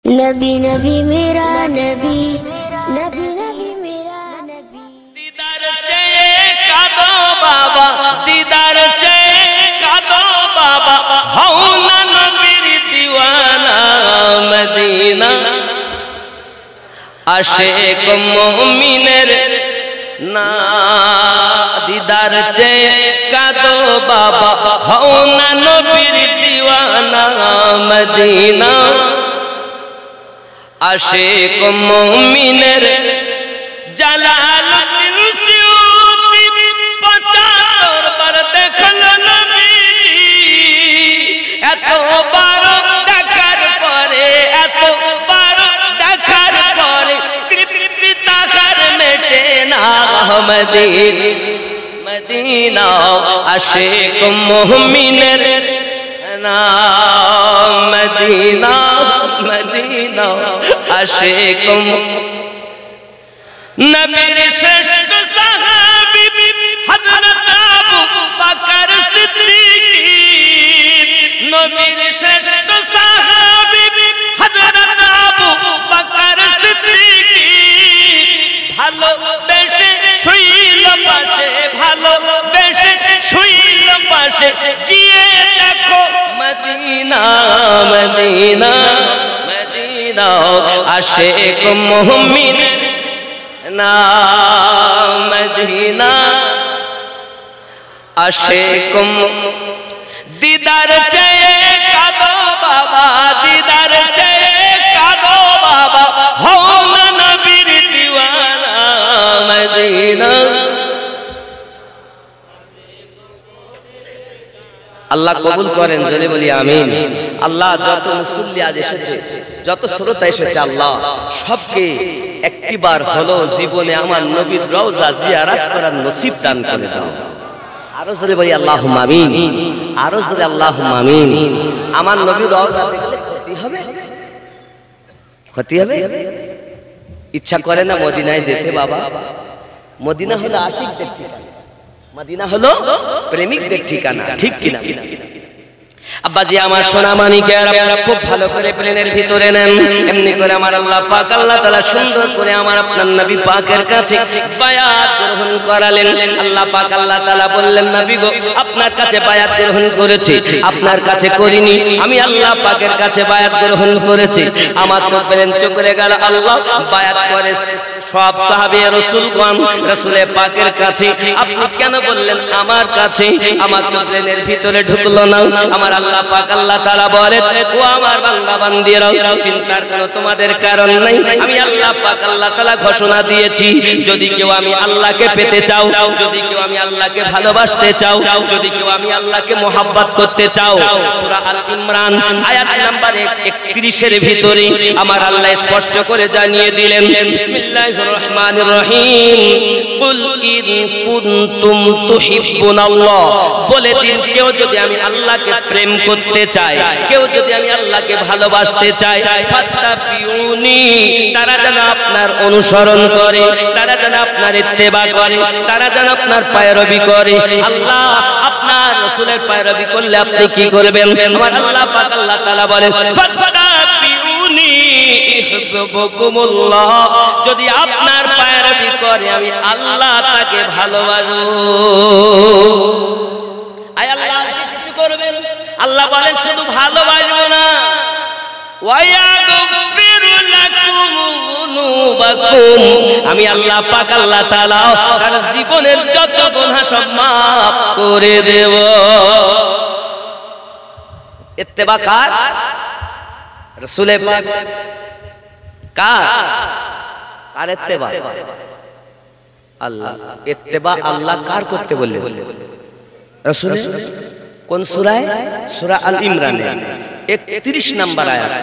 नबी नबी मेरा नबी नबी नबी मेरा नबी दीदार चेये कादो बाबा दीदार चेये कादो बाबा हूँ ना नबीर दीवाना मदीना आशिक मोमिनेर ना दीदार चेये कादो बाबा हूँ ना नबीर दीवाना मदीना आशिक मोमिनेर জালালউদ্দিন সিউতি ৭৫ বার দেখলো নবীজি এতবার দেখার পরে এতবার দেখার পরে তৃপ্তি তাহার মেটে না মদিনা আশিক মুমিনের নাম মদিনা মদিনা আশিক नबीर श्रेष्ठ साहबी हजरत अबू बकर सिद्दीक नबीर श्रेष्ठ साहबी हजरत अबू बकर सिद्दीक ভালো বেশে শুইল পাশে ভালো বেশে শুইল পাশে গিয়ে দেখো মদিনা মদিনা মদিনা আশিক মুমিন ना मदीना आशिक दीदार चेये कादो बाबा दीदार चेये कादो बाबा हो ना नबीर दीवाना मदीना আল্লাহ কবুল করেন জোরে বলি আমিন। আল্লাহ যত মুসল্লি আজ এসেছে যত শ্রোতা এসেছে আল্লাহ সবকে একটিবার হলো জীবনে আমার নবীর রওজা জিয়ারত করার নসিব দান করে দাও। আরো জোরে বলি আল্লাহুম্মা আমিন আরো জোরে আল্লাহুম্মা আমিন। আমার নবীর রওজাতে গেলে ক্ষতি হবে ইচ্ছা করে না মদিনায় যেতে বাবা। মদিনা হলো আশিকদের ঠিকানা মদিনা হলো প্রেমিকদের ঠিকানা ঠিক কিনা আব্বাজি আমার সোনা মানিকের আপনারা খুব ভালো করে প্লেনের ভিতরে নেন এমনি করে আমার আল্লাহ পাক আল্লাহ তাআলা সুন্দর করে আমার আপনার নবী পাকের কাছে বায়াত গ্রহণ করালেন। আল্লাহ পাক আল্লাহ তাআলা বললেন নবী গো আপনার কাছে বায়াত গ্রহণ করেছি আপনার কাছে করিনি আমি আল্লাহ পাকের কাছে বায়াত গ্রহণ করেছি। আমার তো প্লেন চোখে গেল আল্লাহ বায়াত করে সব সাহাবী রাসূলগণ রাসূলে পাকের কাছে আপনি কেন বললেন আমার কাছে? আমার তো প্লেনের ভিতরে ঢুকলো না। আমার আল্লাহ পাক আল্লাহ তাআলা বলে ও আমার বান্দা বান্দীরা চিন্তার কোনো তোমাদের কারণ নাই। আমি আল্লাহ পাক আল্লাহ তাআলা ঘোষণা দিয়েছি যদি কেউ আমি আল্লাহকে পেতে চাও যদি কেউ আমি আল্লাহকে ভালোবাসতে চাও যদি কেউ আমি আল্লাহকে মোহাব্বত করতে চাও সূরা আল ইমরান আয়াত নাম্বার 31 এর ভিতরে আমার আল্লাহ স্পষ্ট করে জানিয়ে দিলেন বিসমিল্লাহির রহমানির রহিম কুল ইন কুনতুম তুহিব্বুনাল্লাহ বলে দিন কেউ যদি আমি আল্লাহকে প্রেম করতে চায় কেউ যদি আমি আল্লাহকে ভালোবাসতে চায় ফাত্তাবিউনি তারা যেন আপনার অনুসরণ করে তারা যেন আপনার ইত্তেবা করে তারা যেন আপনার পায়রবি করে। আল্লাহ আপনার রাসূলের পায়রবি করলে আপনি কি করবেন? আমার আল্লাহ পাক আল্লাহ তাআলা বলেন ফাত্তাবিউনি ইহবিবকুমুল্লাহ যদি আপনার পায়রবি করে আমি আল্লাহ তাকে ভালোবাসবো। আয় আল্লাহ কিছু করবেন আল্লাহ বলেন শুধু ভালোবাসবো না ওয়ায়াগফিরু লাকুম যুনুবাকুম আমি আল্লাহ পাক আল্লাহ তাআলা তার জীবনের যত গুনাহ সব maaf করে দেব। ইত্তেবা কার? রাসূলে পাক কার ইত্তেবা? আল্লাহ ইত্তেবা আল্লাহ কার করতে বললেন? রাসূল কোন সূরায়? সূরা আল ইমরান 31 নম্বর আয়াত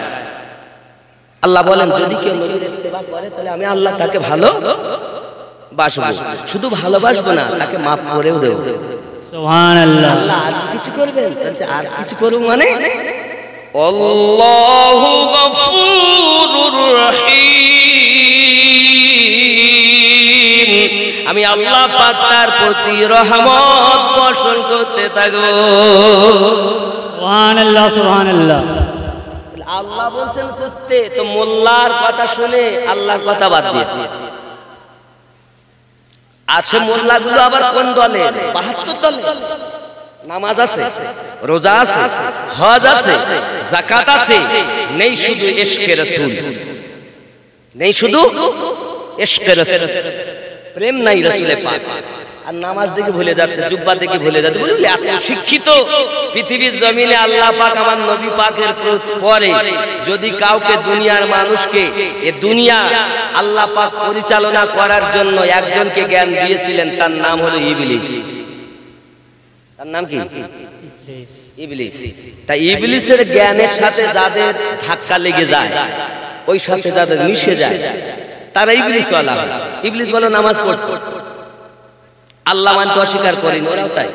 আল্লাহ বলেন যদি কেউ নবীর ইত্তেবা করে তাহলে আমি আল্লাহ তাকে ভালোবাসবো শুধু ভালোবাসবো না তাকে maaf করেও দেব। সুবহানাল্লাহ। আল্লাহ আর কিছু করবেন? বলছে আর কিছু করব মানে আল্লাহু গফুরুর রহিম আমি আল্লাহ পাক তার প্রতি রহমত বর্ষণ করতে থাকবো। সুবহানাল্লাহ সুবহানাল্লাহ। আল্লাহ বলছেন করতে, তো মোল্লার কথা শুনে আল্লাহর কথা বাদ দিয়েছে। আর সে মোল্লাগুলো আবার কোন দলে? 72 দলে। নামাজ আছে, রোজা আছে, হজ আছে, যাকাত আছে, নেই শুধু ইশকে রাসূল, নেই শুধু ইশকে রাসূল, প্রেম নাই রাসূলের পাক। আর নামাজ দেখে ভুলে যাচ্ছে, জুব্বা দেখে ভুলে যাচ্ছে। বললে এত শিক্ষিত পৃথিবীর জমিনে আল্লাহ পাক আমার নবী পাকের পরে যদি কাউকে দুনিয়ার মানুষকে এ দুনিয়া আল্লাহ পাক পরিচালনা করার জন্য একজনকে জ্ঞান দিয়েছিলেন, তার নাম হলো ইবলিস। তার নাম কি? ইবলিস। তাই ইবলিসের জ্ঞানের সাথে যাদের ধাক্কা লেগে যায়, ওই সাথে যাদের মিশে যায়, তারা ইবলিস ওয়ালা। ইবলিস বলো নামাজ পড়তে, আল্লাহ মানতে অস্বীকার করেন, ওরাও তাই।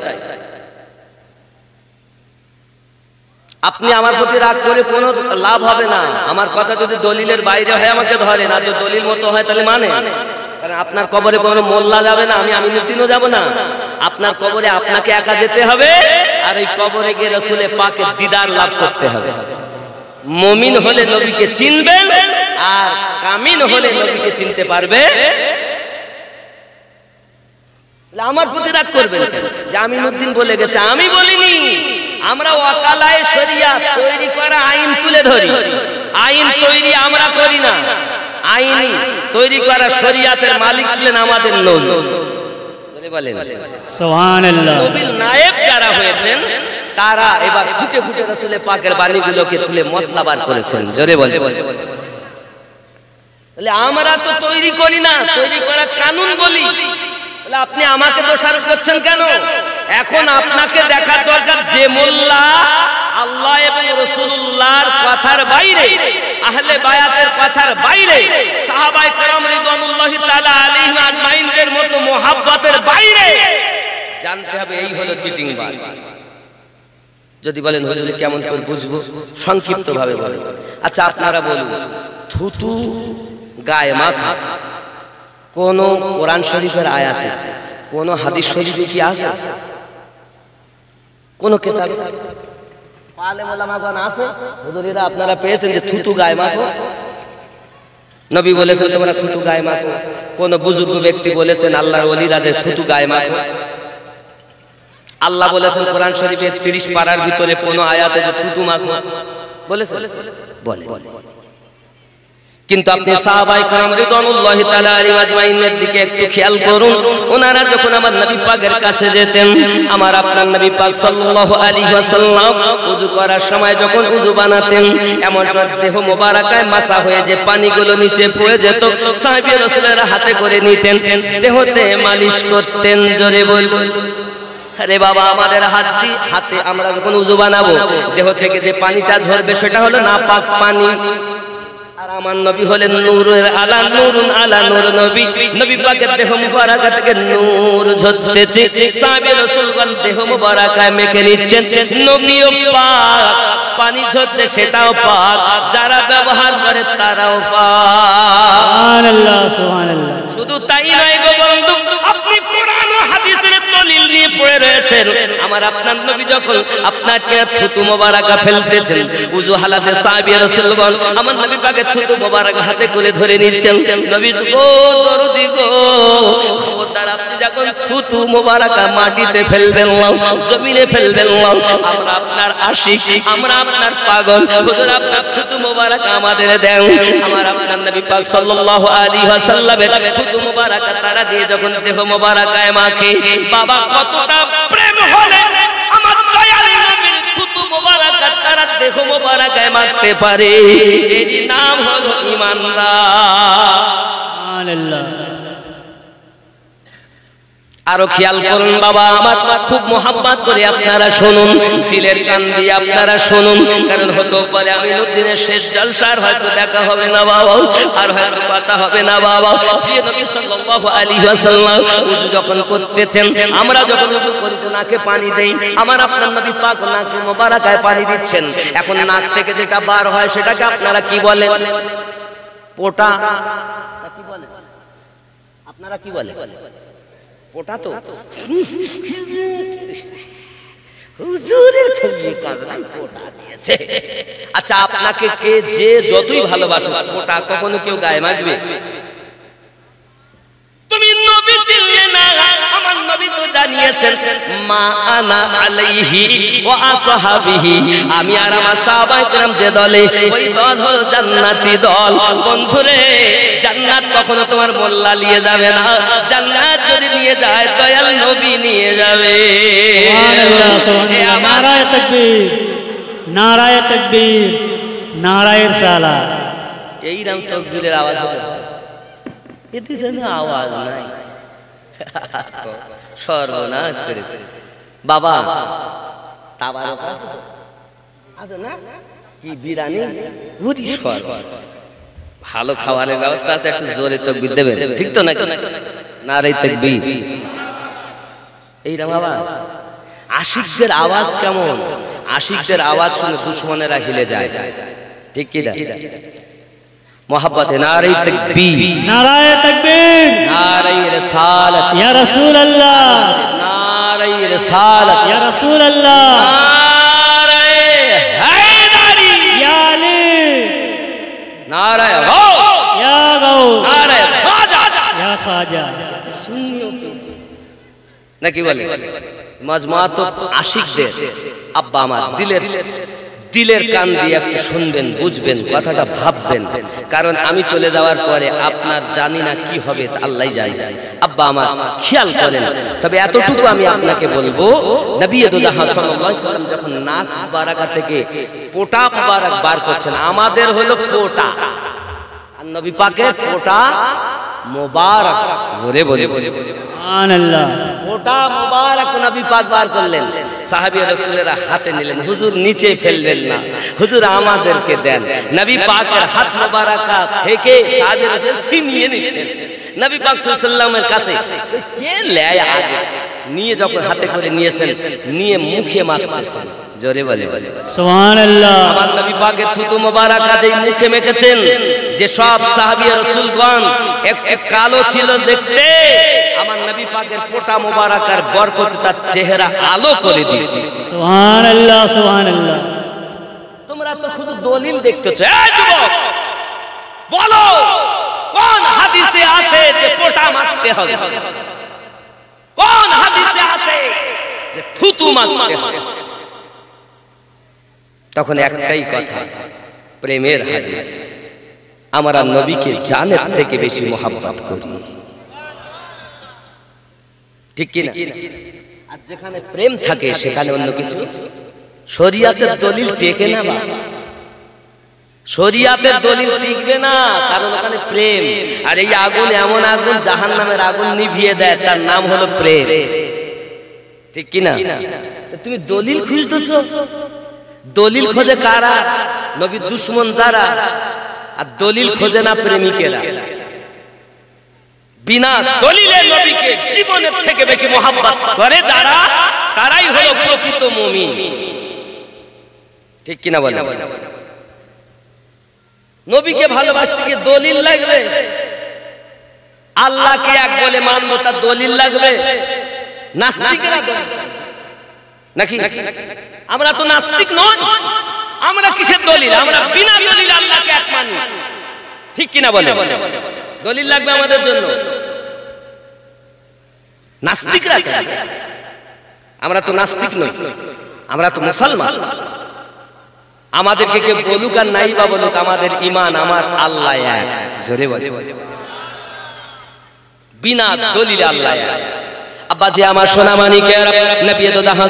আপনি আমার প্রতি রাগ করে কোনো লাভ হবে না। আমার কথা যদি দলিলের বাইরে হয় আমাকে ধরে না, যদি দলিল মতো হয় তাহলে মানে। কারণ আপনার কবরে কোনো মোল্লা যাবে না, আমি আমিনুদ্দিনও যাব না। আপনার কবরে আপনাকে একা যেতে হবে, আর এই কবরে গিয়ে রাসূলের পাকের দিদার লাভ করতে হবে। মুমিন হলে নবীকে চিনবেন, আর কামিন হলে নবীকে চিনতে পারবে। আমার প্রতি রাগ করবেন কেন? যে আমিনুদ্দিন বলে গেছে, আমি বলিনি। আমরা ওয়াকালায়ে শরিয়াত তৈরি করা আইন তুলে ধরি, আইন তৈরি আমরা করি না। আইন তৈরি করা শরিয়াতের মালিক ছিলেন আমাদের নবী। বলেন সুবহানাল্লাহ। নবীর নায়েব যারা হয়েছেন তারা এবার ফুটে ফুটে রাসূলের পাকের বাণীগুলোকে তুলে মসলা বার করেছেন। জোরে বলেন। তাহলে আমরা তো তৈরি করি না, তৈরি করা কানুন বলি। আপনি আমাকে দোষারোপ করছেন কেন? এখন আপনাকে দেখার দরকার যে মোল্লা আল্লাহ এবং রাসূলুল্লাহর কথার বাইরে, আহলে বায়াতের কথার বাইরে, সাহাবায়ে কেরাম রিদওয়ানুল্লাহি তাআলা আলাইহিম আজমাইনদের মতো মুহাব্বতের বাইরে জানতে হবে এই হলো চিটিংবাজ। যদি বলেন হুজুর কেমন করে বুঝবো, সংক্ষিপ্ত ভাবে বলেন। আচ্ছা আপনারা বলুন, থুতু গায়ে মাখা কোন কোরআন শরীফের আয়াতে, কোন হাদিস শরীফে কি আছে? কোন কিতাবে? আলেম ওলামাগণ আছে, হুজুরেরা আপনারা পেয়েছেন যে থুতু গায়ে মাখো? নবী বলেছেন তোমরা থুতু গায়ে মাখো। কোন বুজুর্গ ব্যক্তি বলেছেন আল্লাহর ওলিরা যে থুতু গায়ে মাখো? আল্লাহ বলেছেন কোরআন শরীফের 30 পারার ভিতরে কোন আয়াতে যে থুতু মাখো বলেছেন? বলে। কিন্তু আপনি সাহাবায়ে কেরাম রিদওয়ানুল্লাহি তাআলা আলাইহিম আজমাইনের দিকে একটু খেয়াল করুন। ওনারা যখন আমার নবী পাকের কাছে যেতেন, আমার আপনার নবী পাক সাল্লাল্লাহু আলাইহি ওয়াসাল্লাম ওযু করার সময় যখন ওযু বানাতেন, এমন সময় দেহ মোবারকায় মাসা হয়ে যে পানিগুলো নিচে পড়ে যেত, সাহাবী রাসূলেরা হাতে করে নিতেন, দেহতে মালিশ করতেন। জোরে বলুন। আরে বাবা, আমাদের হাতে আমরা যখন ওযু বানাবো, দেহ থেকে যে পানিটা ঝরবে সেটা হলো নাপাক পানি। আর আমার নবী হলেন নূরের আলা নূরুন আলা নূর নবী। নবী পাকের দেহ মুবারক থেকে নূর ঝরতেছে, সাহাবী রাসূলগণ দেহ মুবারকায় মেখে নিচ্ছেন, নবীও পাক, পানি ঝরছে সেটাও পাক, যারা ব্যবহার করে তারাও পাক। সুবহানাল্লাহ সুবহানাল্লাহ। শুধু তাই নয় গো বন্ধু, আপনি কোরআন ও হাদিসের দলিল নিয়ে পড়ে রয়েছেন। আমার আপনার নবী যখন আপনাকে থুতু মোবারকা ফেলতেছেন ওযু হালাতে, সাহাবী রাসূলগণ আমার নবী পাকের থুতু মোবারক হাতে করে ধরে নিচ্ছেন। নবী গো দরদি গো, খবরদার আপনি যখন থুতু মোবারকা মাটিতে ফেলবেন না, জমিনে ফেলবেন না, আমরা আপনার আশিক, আমরা আপনার পাগল। হুজুর আপনার থুতু মোবারক আমাদের দেন। আমার আপনার নবী পাক সাল্লাল্লাহু আলাইহি ওয়াসাল্লামের থুতু মোবারকা তারা দিয়ে যখন দেহ মোবারকায় মাখে, বাবা কতটা প্রেম হলে আমার দয়াল নবীর থুতু মোবারকা তারা দেহ মোবারকায় মাখতে পারে, এরই নাম হলো ঈমানদার। সুবহানাল্লাহ। আরো খেয়াল করুন বাবা আমার, খুব মোহাব্বত করে আপনারা শুনুন, দিলের কান দিয়ে আপনারা শুনুন। কারণ হতে পারে আমিনুদ্দিনের শেষ জলসার হয়তো দেখা হবে না বাবা, আর হয়তো কথা হবে না বাবা। প্রিয় নবী সাল্লাল্লাহু আলাইহি ওয়াসাল্লাম ওযু যখন করতেছেন, আমরা যখন ওযু করি তো নাকে পানি দেই, আমার আপনার নবী পাক নাকে মোবারকায় পানি দিচ্ছেন। এখন নাক থেকে যেটা বার হয় সেটাকে আপনারা কি বলেন? পোটা কি বলেন? আপনারা কি বলেন? পোটা তো হুজুরের খলিয়ে কাজরাই পোটা দিয়েছে। আচ্ছা, আপনাকে কে যে যতই ভালোবাসুক, পোটা কখনো কেউ গায়ে মাখবে? তুমি নবী চিনলে না, আমার নবী তো জানিয়েছেন মা আনা আলাইহি ওয়া আসহাবিহি, আমি আর আমার সাহাবায়ে কেরাম যে দলে, ওই দল হলো জান্নাতি দল। বন্ধুরে, জান্নাত কখনো তোমার মোল্লা নিয়ে যাবে না, জান্নাত যদি নিয়ে যায় দয়াল নবী নিয়ে যাবে। সুবহানাল্লাহ, সুবহানাল্লাহ। নারায়ে তাকবীর, নারায়ে তাকবীর, নারায়ে রিসালাত। এই রাম তাকবীরের আওয়াজ হবে, এতে যেন আওয়াজ নাই। সর্বনাশ করে বাবা। তাবারক আছে না, কি বিরানি, ভালো খাওয়ানোর ব্যবস্থা আছে, একটু জোরে তাকবীর দেবেন, ঠিক তো নাকি? নারে তাকবীর। এইরকম আওয়াজ, আশিকদের আওয়াজ কেমন? আশিকদের আওয়াজ শুনে দুশমনেরা হিলে যায়, ঠিক কি না? मोहब्बत नारे तकबीर, नाराये तकबीर, नारे रिसालत या रसूल अल्लाह, नारे रिसालत या रसूल अल्लाह, नारे हैदरी या अली, नारे गौ या गौ, नारे ख्वाजा, या ख्वाजा। নাকি বলে মাজমুআত আশিকদের। আব্বা আমার দিলের কান দিয়ে একটু শুনবেন, বুঝবেন, কথাটা ভাববেন, কারণ আমি চলে যাওয়ার পরে আপনার জানি না কি হবে, আল্লাহই জানে। আব্বা আমার খেয়াল করেন। তবে এতটুকু আমি আপনাকে বলবো, নবী দো জাহান সাল্লাল্লাহু আলাইহি ওয়াসাল্লাম যখন নাক মুবারাকা থেকে পোটা মুবারক বার করছেন, আমাদের হলো পোটা, আর নবী পাকের পোটা মুবারক, জোরে বলে সুবহানাল্লাহ। পোটা মুবারক নবী পাক বার করলেন, সাহাবী রাসূলেরা হাতে নিলেন, হুজুর নিচে ফেললেন না, হুজুর আমাদেরকে দেন। নবী পাকের হাত মুবারাকা থেকে সাহাবী রাসূল ছিনিয়ে নিচ্ছেন নবী পাক সাল্লাল্লাহু আলাইহি ওয়াসাল্লামের কাছে। কে লেয় আগে নিয়ে যখন হাতে করে নিয়েছেন, নিয়ে মুখে মাখতেছেন, জোরে বলে সুবহানাল্লাহ। আমার নবী পাকের থুতু মুবারাকা যেই মুখে মেখেছেন, যে সব সাহাবী রাসূলগণ এক কালো ছিল দেখতে, আমার নবী পাকের পোটা মুবারাকার বরকতে তার চেহারা আলো করে দিল। সুবহানাল্লাহ, সুবহানাল্লাহ। তোমরা তো শুধু দলিল দেখতেছো। এই যুবক, বলো কোন হাদিসে আছে যে পোটা মারতে হবে? কোন হাদিসে আছে যে থুতু মারতে হবে? তখন একটাই কথা, প্রেমের হাদিস। আমরা নবীকে জানের থেকে বেশি মোহাব্বত করি, ঠিক কি না? আর যেখানে প্রেম থাকে সেখানে অন্য কিছু, শরিয়াতের দলিল টেকে না বা, শরিয়াতের দলিল টিকবে না, কারণ ওখানে প্রেম। আর এই আগুন এমন আগুন, জাহান্নামের আগুন নিভিয়ে দেয়, তার নাম হলো প্রেম, ঠিক কি না? তুমি দলিল খুঁজতেছো, দলিল খোঁজে কারা? নবীর দুশমন যারা, আর দলিল খোঁজে না প্রেমিকেরা। বিনা দলিলে নবীকে জীবনের থেকে বেশি মোহাব্বত করে যারা, তারাই হলো প্রকৃত মুমিন, ঠিক কিনা বলে? নবীকে ভালোবাসতে গিয়ে দলিল লাগবে? আল্লাহকে এক বলে মানবো, তার দলিল লাগবে? নাস্তিকেরা নাকি? আমরা তো নাস্তিক নই, আমরা কিসের দলিল? আমরা বিনা দলিল আল্লাহকে এক মানি, ঠিক কিনা বলে? দলিল লাগবে আমাদের জন্য? নাস্তিকরা চায়। আমরা তো নাস্তিক নই, আমরা তো মুসলমান। আমাদেরকে কে বলুক আর নাই বা বলুক, আমাদের ঈমান, আমার আল্লাহ এক, জোরে বলে বিনা দলিলে আল্লাহ এক। আব্বাজি আমার সোনামানিকের, নবী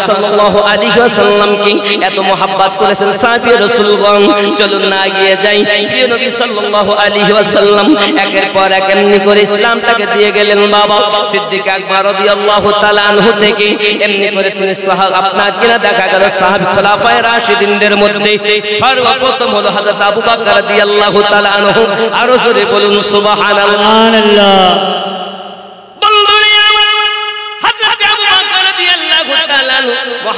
সাল্লাল্লাহু আলাইহি ওয়াসাল্লাম কি এত মোহাব্বত করেছেন সাহাবী রাসূলগণ। চলুন না এগিয়ে যাই। প্রিয় নবী সাল্লাল্লাহু আলাইহি ওয়াসাল্লাম একের পর এক এমনি করে ইসলামটাকে দিয়ে গেলেন। বাবা সিদ্দিক আকবর রাদিয়াল্লাহু তাআলা আনহু থেকে এমনি করে তিনি সাহাবা, আপনার কিনা দেখা গেল সাহাবী খোলাফায়ে রাশিদিনদের মধ্যে সর্বপ্রথম হলো হযরত আবু বকর রাদিয়াল্লাহু তাআলা আনহু। আরো জোরে বলুন সুবহানাল্লাহ।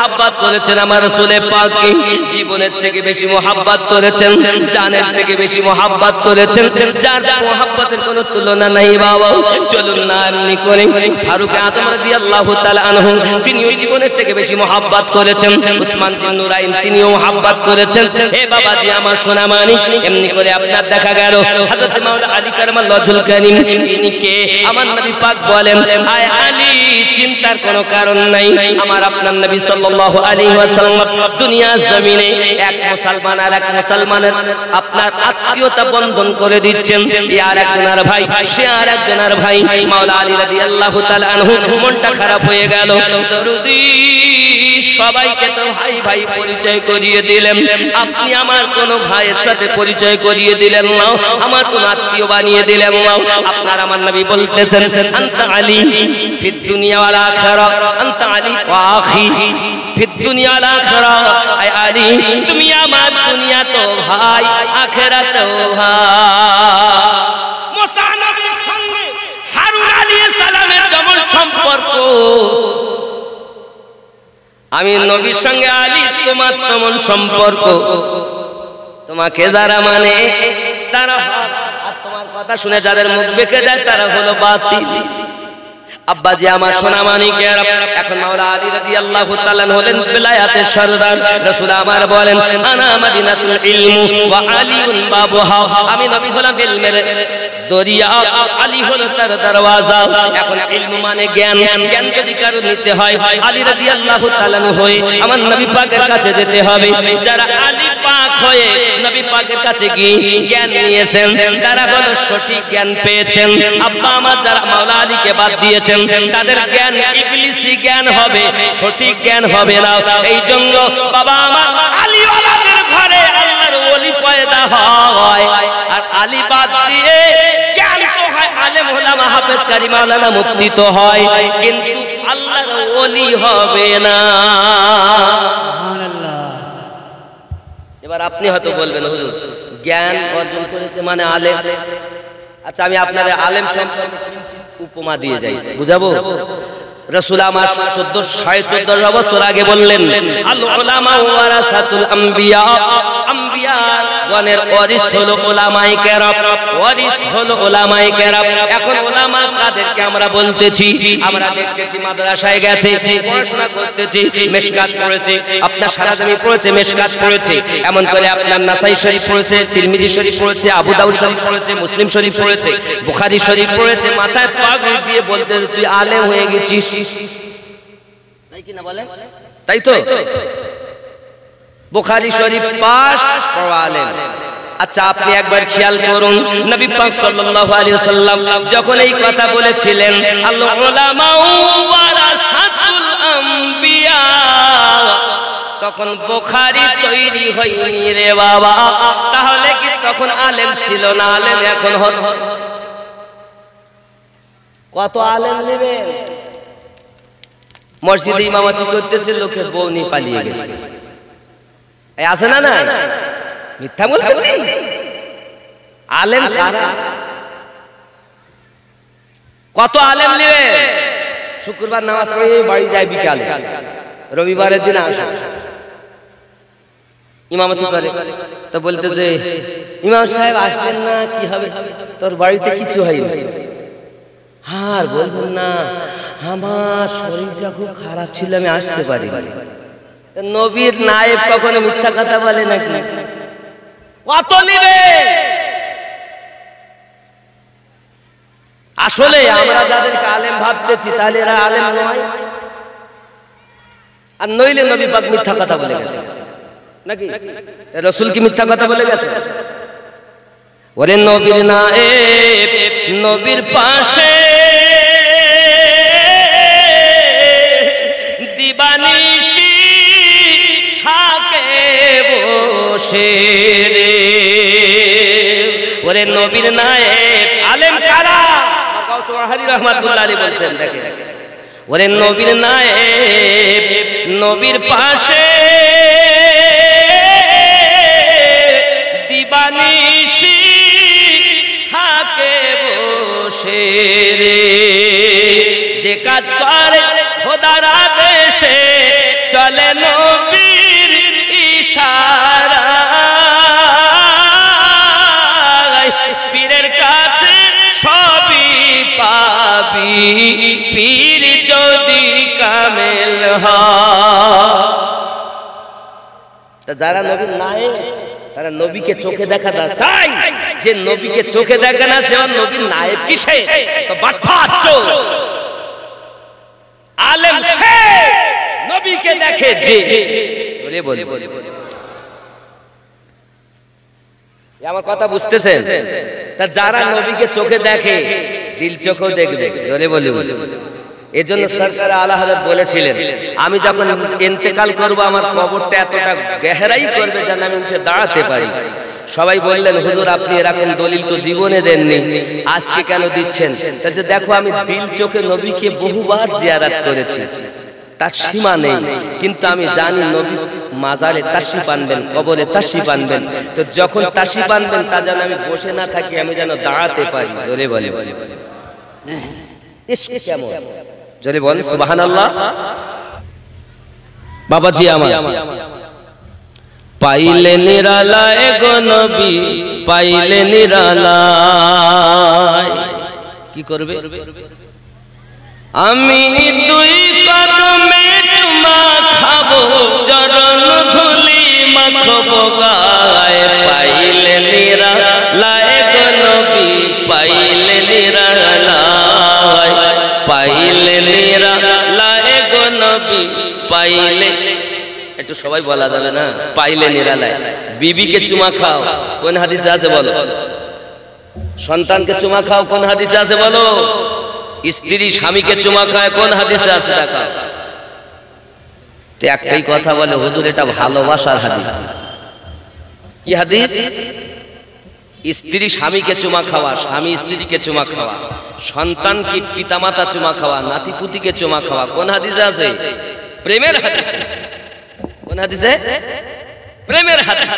মোহাব্বত করেছেন আমার রাসূলে পাককে, জীবনের থেকে বেশি মোহাব্বত করেছেন, জানের থেকে বেশি মোহাব্বত করেছেন, যার মোহাব্বতের কোনো তুলনা নাই বাবা। চলুন না এমনি করে ফারুক আযম রাদিয়াল্লাহু তাআলা আনহু তিনিও জীবনের থেকে বেশি মোহাব্বত করেছেন, উসমান বিন নুরাইন তিনিও মোহাব্বত করেছেন। হে বাবাজি আমার সোনা মানিক, এমনি করে আপনার দেখা গেল হযরত মাওলানা আলী কারামাল্লাহু ওয়াজহুল কারীম, ইনি কে? আমার নবী পাক বলেন, আয় আলী চিন্তার কোনো কারণ নাই, আমার আপনার নবী সাল্লাল্লাহু আলাইহি ওয়াসাল্লাম দুনিয়ার জমিনে এক মুসলমান আর এক মুসলমানের আপনার আত্মীয়তা বন্ধন করে দিচ্ছেন। আর একজনের ভাই, সে আর একজনের ভাই। মাওলানা আলী রাদিয়াল্লাহু তাআলা আনহু মনটা খারাপ হয়ে গেল। দরুদি সবাইকে তো ভাই ভাই পরিচয় করিয়ে দিলেন, আপনি আমার কোন ভাইয়ের সাথে পরিচয় করিয়ে দিলেন না, আমার কোন আত্মীয় বানিয়ে দিলেন না। আপনার আমার নবী বলতেছেন, আনতা আলী ফিদ দুনিয়া ওয়াল আখিরা, আনতা আলী ওয়া আখি ফিদ দুনিয়া ওয়াল আখিরা। আয় আলী তুমি আমার দুনিয়া তো ভাই, আখিরাতেও ভাই। মুসা নবীর সঙ্গে হারুন আলাইহিস সালামের যেমন সম্পর্ক, আমি নবীর সঙ্গে আলী তোমার তেমন সম্পর্ক। তোমাকে যারা মানে তারা হক, আর তোমার কথা শুনে যাদের মুখ বেঁকে দেয় তারা হলো বাতিল। আব্বাজি আমার সোনা মানিকের, এখন মাওলানা আলী রাদিয়াল্লাহু তাআলা হলেন বেলায়াতের সরদার। রাসূল আমার বলেন, আনা মাদিনাতুল ইলম ওয়া আলীউন বাবুহা, আমি নবী হলাম ইলমের দরিয়া, আলী হলো তার দরওয়াজা। এখন ইলম মানে জ্ঞান, জ্ঞান যদি কারো নিতে হয় আলী রাদিয়াল্লাহু তাআলা হয়ে আমার নবী পাকের কাছে যেতে হবে। যারা আলী পাক হয়ে নবী পাকের কাছে গিয়ে জ্ঞান নিয়েছেন তারা হলো সঠিক জ্ঞান পেয়েছেন। আব্বা আমার যারা মাওলানা আলীকে বাদ দিয়েছেন তাদের জ্ঞান ইবলিসি জ্ঞান হবে, সঠিক জ্ঞান হবে না। এই জন্য বাবা আমার আলীওয়ালাদের ঘরে আল্লাহর ওলি পয়দা হয়, আর আলী বাদ দিয়ে জ্ঞান তো হয় আলেম ওলামা হাফেজ কারি মাওলানা মুফতি তো হয়, কিন্তু আল্লাহর ওলি হবে না। সুবহানাল্লাহ। এবার আপনি হয়তো বলবেন, হুজুর জ্ঞান অর্জন করেছে মানে আলেম। আচ্ছা আমি আপনাদের আলেম সম্পর্কে উপমা দিয়ে যাই, বুঝাবো। রাসূল আমার 14.5 বছর আগে বললেন, আল উলামা ওয়ারাসাতুল আম্বিয়া, আম্বিয়া গণের ওয়ারিস হলো উলামায়ে কেরাম, ওয়ারিস হলো উলামায়ে কেরাম। এখন উলামা কাদেরকে আমরা বলতেছি? আমরা দেখতেছি মাদ্রাসায় গেছে, পড়াশোনা করতেছি, মিশকাত পড়েছে, আপনার সারাজমি পড়েছে, মিশকাত পড়েছে, এমন করে আপনার নাসাই শরীফ পড়েছে, তিরমিজি শরীফ পড়েছে, আবু দাউদ শরীফ পড়েছে, মুসলিম শরীফ পড়েছে, বুখারী শরীফ পড়েছে, মাথায় পাগড়ি দিয়ে বলতে তুই আলেম হয়ে গেছিস, তাই কি না বলেন? তাই তো, বুখারী শরীফ পাস পড়া আলেম। আচ্ছা আপনি একবার খেয়াল করুন, নবী পাক সাল্লাল্লাহু আলাইহি ওয়াসাল্লাম যখন এই কথা বলেছিলেন, আল উলামা ওয়ারাসাতুল আম্বিয়া, তখন বুখারী তৈরি হয়নি রে বাবা। তাহলে কি তখন আলেম ছিল না? আলেম এখন হচ্ছে। কত আলেম নেবেন? মসজিদে ইমামতি করতেছে, লোকের বউ নিয়ে পালিয়ে গেছে, এই আছে না? না মিথ্যা বলতেছি। আলেম কারা? কত আলেম নেবে? শুক্রবার নামাজ পড়ে বাড়ি যায় বিকালে, রবিবারের দিন আসে ইমামতি করে, তো বলতে যে ইমাম সাহেব আসলেন না, কি হবে? তোর বাড়িতে কিছু হয়নি। আর বলবেন না, আমার শরীরটা খুব খারাপ ছিল, আমি আসতে পারি। নবীর নায়েব কখনো মিথ্যা কথা বলে নাকি? কত নিবে? আসলে আমরা যাদেরকে আলেম ভাবতেছি তাহলে এরা আলেম নয়, আর নইলে নবী পাক মিথ্যা কথা বলে গেছে নাকি? রাসূল কি মিথ্যা কথা বলে গেছে? ওরে নবীর নায়েব নবীর পাশে দিবানিশি থাকে বসে রে। ওরে নবীর নায়েব আলেম কারা? গাউসুল রহমাতুল্লাহ আলাইহি বলছেন, দেখেন ওরে নবীর নায়েব নবীর পাশে দিবানিশি থাকে বসে রে। যে কাজ করে খোদার আদেশে চলে নবীর ইশারায়, পীরের কাছে সবই পাবি পীর যদি কামেল হয়। যারা নবীর নায়েক তারা নবীকে চোখে দেখা চাই, যে নবীকে চোখে দেখে না সে নবীর নায়েক কিসে? তো বাটপার চোর আলেম সে নবীকে দেখে যে বলে বলে আমার কথা বুঝতেছেন? তা যারা নবীকে চোখে দেখে দিল চোখেও দেখবে, জোরে বলি। এজন্য সরকার আলা হযরত বলেছিলেন, আমি যখন ইন্তেকাল করব আমার কবরটা এতটা গহরাই করবে যেন আমি উঠে দাঁড়াতে পারি। সবাই বললেন, হুজুর আপনি এরকম দলিল তো জীবনে দেননি, আজকে কেন দিচ্ছেন? তাহলে দেখো আমি দিল চোখে নবীকে বহুবার জিয়ারত করেছি, তার সীমা নেই, কিন্তু আমি জানি নবী মাজারে তাশরিফ আনবেন, কবরে তাশরিফ আনবেন। তো যখন তাশরিফ আনবেন তা যেন আমি বসে না থাকি, আমি যেন দাঁড়াতে পারি। জোরে বলে ইশক কেমন, জোরে বল সুবহানাল্লাহ। বাবাজি আমার পাইলে নিরালায় গো নবী, পাইলে নিরালায় কি করবে? আমি দুই কদমে চুমা খাবো, চরণ ধুলি মাখবো গায়ে, পাইলে নিরালায় গো নবী, পাইলে নিরালায়, পাইলে নিরালায় গো নবী, পাইলে। একটু সবাই বলা যাবে না? পাইলে নিরালায়। বিবিকে চুমা খাও, কোন হাদিসে আছে বলো? সন্তানকে চুমা খাও, কোন হাদিসে আছে বলো? স্ত্রী স্বামীকে চুমা খায়, কোন হাদিসে আছে দেখাও? একটাই কথা বলে, হুজুর এটা ভালোবাসার হাদিস। কি হাদিস? স্ত্রী স্বামীকে চুমা খাওয়া, স্বামী স্ত্রীকে চুমা খাওয়া, সন্তানকে পিতামাতা চুমা খাওয়া, নাতিপুতিকে চুমা খাওয়া, কোন হাদিসে আছে? প্রেমের হাদিসে। কোন হাদিসে? প্রেমের হাদিস।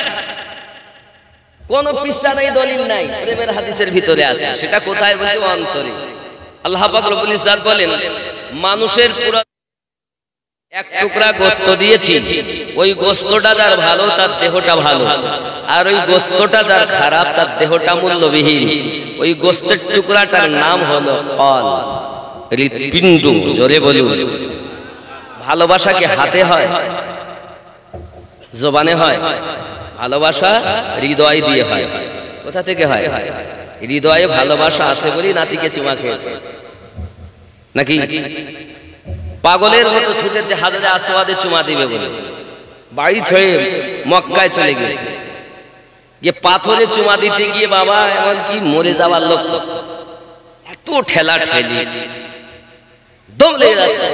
কোন পৃষ্ঠা নাই, দলিল নাই, প্রেমের হাদিসের ভিতরে আছে। সেটা কোথায় বলছে? অন্তরে। আল্লাহ পাক রব্বুল ইজ্জত বলেন, মানুষের পুরো এক টুকরা গোশত দিয়েছি, ওই গোশতটা যার ভালো তার দেহটা ভালো, আর ওই গোশতটা যার খারাপ তার দেহটা মূল্যবিহীন। ওই গোশতের টুকরাটার নাম হলো কল, হৃৎপিণ্ড। জোরে বলুন। ভালোবাসা কি হাতে হয়, জবানে হয়? ভালোবাসা হৃদয় দিয়ে হয়। কোথা থেকে হয়? হৃদয়ে ভালোবাসা আছে বলি নাতিকে চুমা খেয়েছে নাকি? পাগলের মতো ছুটেছে হাজরে আসওয়াদে চুমা দিবে বলে, বাড়ি ছেড়ে মক্কায় চলে গেছে, গিয়ে পাথরে চুমা দিতে গিয়ে বাবা এমন কি মরে যাওয়ার লোক, এত ঠেলা ঠেলি, দম লেগে যাচ্ছে,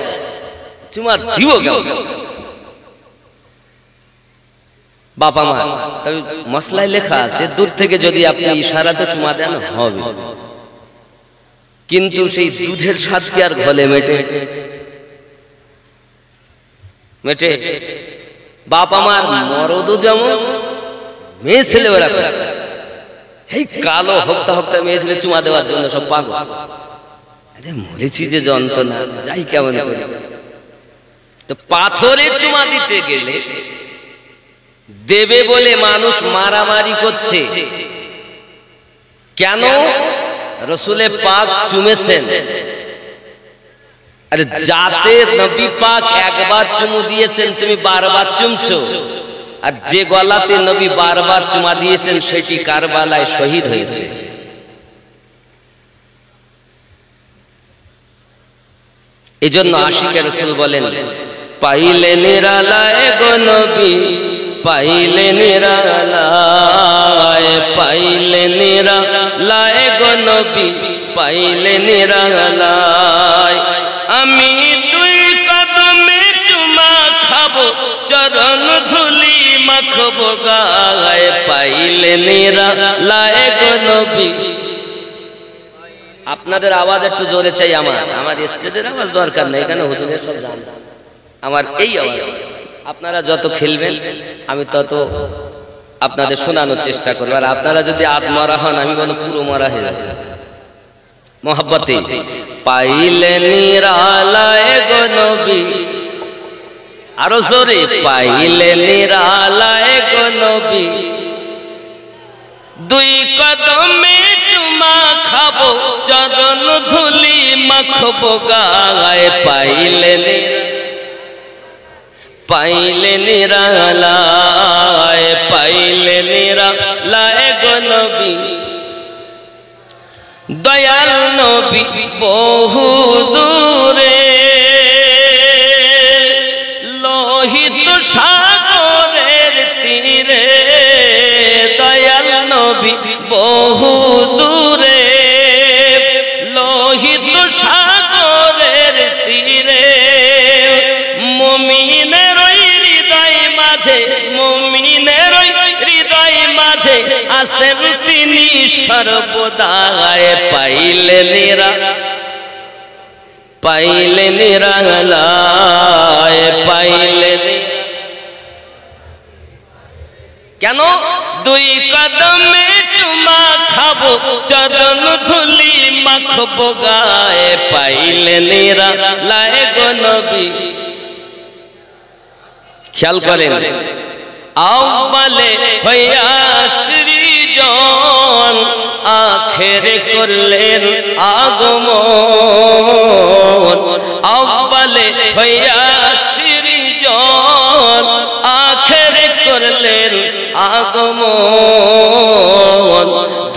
চুমা দিব কেমন? বাবা মা তবে মশলায় লেখা আছে, দূর থেকে যদি আপনি ইশারাতে চুমা দেন হবে, কিন্তু সেই দুধের স্বাদ কি আর ঘলে মেটে? মেটে? বাবা মার মরদও যেমন, মেয়ে ছেলে ওরা এই কালো হপ্তা হপ্তা মেয়ে ছেলে চুমা দেওয়ার জন্য সব পাগল। আরে মরেছি যে যন্ত্রণা, যাই কেমন করে। তো পাথরে চুমা দিতে গেলে দেবে বলে মানুষ মারামারি করছে কেন? রসুলে পাক চুমেছেন। আরে যাতে নবী পাক একবার চুমু দিয়েছেন তুমি বারবার চুমছো, আর যে গলাতে নবী বারবার চুমা দিয়েছেন সেটি কারবালায় শহীদ হয়েছে। এজন্য আশিকে রাসূল বলেন, পাইলে নিরালায় গো নবী, পাইলে নিরালায়, পাইলে নিরালায় গো নবী, পাইলে নিরালায়। আমি দুই কদমে চুমা খাবো, চরণ ধুলি মাখবো গায়ে, পাইলে নিরালায় গো নবী। আপনাদের আওয়াজ একটু জোরে চাই। আমার স্টেজের আওয়াজ দরকার নেই, এখানে হুজুরের সব জান। আমার এই আওয়াজ, আপনারা যত খেলবেন আমি তত আপনাদের শোনানোর চেষ্টা করবো। আর আপনারা যদি আধ মরা হন আমি বলো পুরো মরা হয়ে যাবে মোহাব্বতে। পাইলে নিরালায় গো নবী, আরো জোরে পাইলে নিরালায় গো নবী দুই কদমে চুমা খাবো চরণ ধুলি মাখবো গায়ে পাইলে নিরালায় গো নবী দয়াল নবী বহু দূরে লোহিত সাগরের তীরে দয়াল নবী বহু দূরে লোহিত সাগরের তীরে মুমিনের হৃদয় মাঝে আসেন তিনি সর্বদা পাইলে নিরালায় কেন দুই কদমে চুমা খাবো চরণ ধুলি মাখবো গায়ে পাইলে নিরালায় গো নবী খেয়াল করেন আউয়ালে হইয়া সৃজন আখেরে করলেন আগমন আউয়ালে হইয়া সৃজন আখেরে করলেন আগমন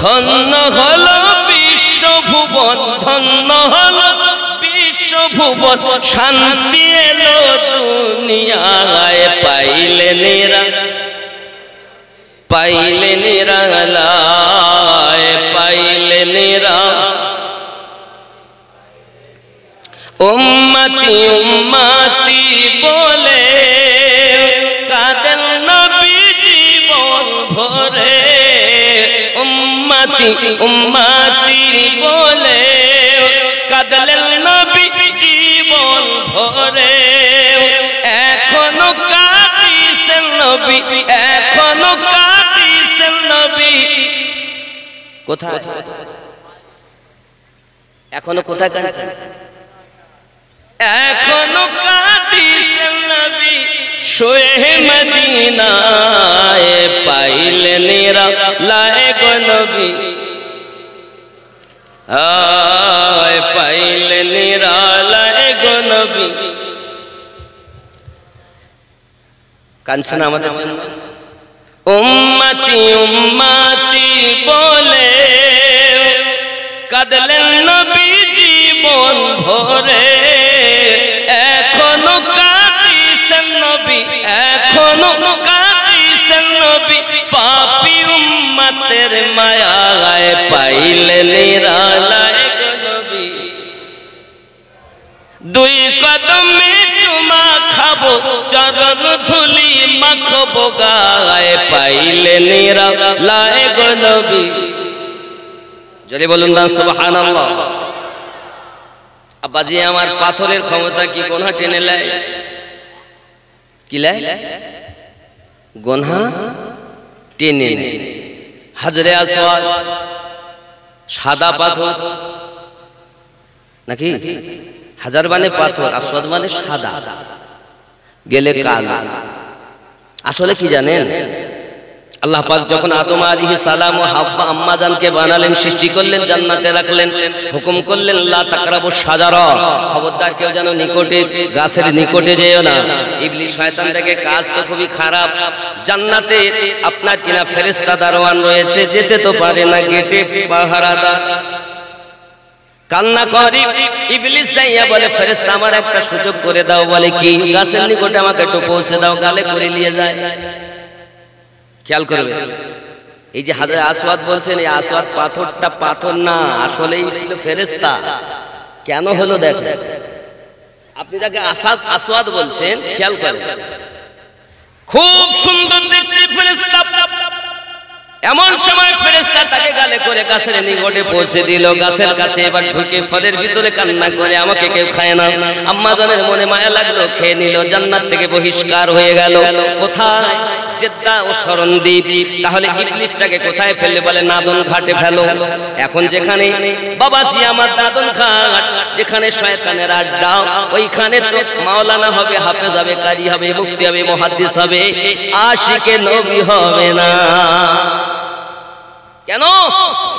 ধন্য হলো বিশ্বভুবন ধন্য হলো বিশ্বভুবন শান্তি এলো দুনিয়ায় পাইলে নিরালায় উম্মতি উম্মতি বলে কাঁদেন নবী জীবন ভরে উম্মতি উম্মতি বলে কাঁদলেন নবী জীবন ভরে এখনো কাঁদিছেন নবী এখনো কাঁদিছেন নবী কোথায় এখনো কোথায় কাঁদিছেন এখনো কাঁদিছেন নবী শোয়ে মদিনায় পাইলে নিরালায় গো নবী পাইলে নিরালায় গো নবী কানছেন আমাদের জন্য উম্মতি উম্মতি বলে কাঁদলেন নবী জীবন ভরে এখনো কাঁদিছেন নবী এখনো কাঁদিছেন নবী পাপী উম্মতের মায়ায় পাইলে নিরালায় গো নবী দুই কদমে চুমা খাবো চরণ ধুলি মাখবো গায়ে পাইলে নিরালায় গো নবী জোরে বলুন না সুবহানাল্লাহ আব্বাজি আমার পাথরের ক্ষমতা কি গোনা টেনে লাই কি লাই গোনা টেনে নেয় হাজরে আসওয়াদ সাদা পাথর নাকি হাজার মানে পাথর আসওয়াদ মানে সাদা গেলে কালো আসলে কি জানেন আল্লাহ পাক যখন আদম আলাইহিস সালাম ও হাওয়া আম্মা জানকে বানালেন সৃষ্টি করলেন জান্নাতে রাখলেন হুকুম করলেন লা তাকরাবুশ শাজারা খবরদার কেউ যেন নিকটে গাছের নিকটে যেও না ইবলিস শয়তান থেকে কাজ তো খুবই খারাপ জান্নাতে আপনার কিনা ফেরেশতা দারোয়ান রয়েছে যেতে তো পারে না গেটে পাহারাদার কান্না করি ইবলিস যাইয়া বলে ফেরেশতা আমার একটা সুযোগ করে দাও বলে কি গাছের নিকটে আমাকে একটু পৌঁছে দাও গালে করে নিয়ে যায় খেয়াল করবে এই যে হাজরে আসওয়াদ বলছেন এই আসওয়াদ পাথরটা পাথর না আসলেই ছিল ফেরেশতা কেন হলো দেখো আপনি যাকে আসওয়াদ বলছেন খেয়াল করেন খুব সুন্দর দেখতে ফেরেশতা এমন সময় ফেরেশতা তাকে গালে করে গাছের নিকটে পৌঁছে দিল। গাছের কাছে এবার ঢুকে ফলের ভিতরে কান্না করে, আমাকে কেউ খায় না। আম্মা জানের মনে মায়া লাগলো, খেয়ে নিল। জান্নাত থেকে বহিষ্কার হয়ে গেল। কোথায়? জেদ্দা ও শরণদ্বীপ। তাহলে ইবলিসটাকে কোথায় ফেললে? বলে নাদন ঘাটে ফেলো। এখন যেখানে বাবাজি আমার নাদন ঘাট, যেখানে শয়তানের আড্ডা, ওইখানে তো মাওলানা হবে, হাফেজ হবে, কারি হবে, মুফতি হবে, মুহাদ্দিস হবে, আশিকে নবী হবে না। কেন?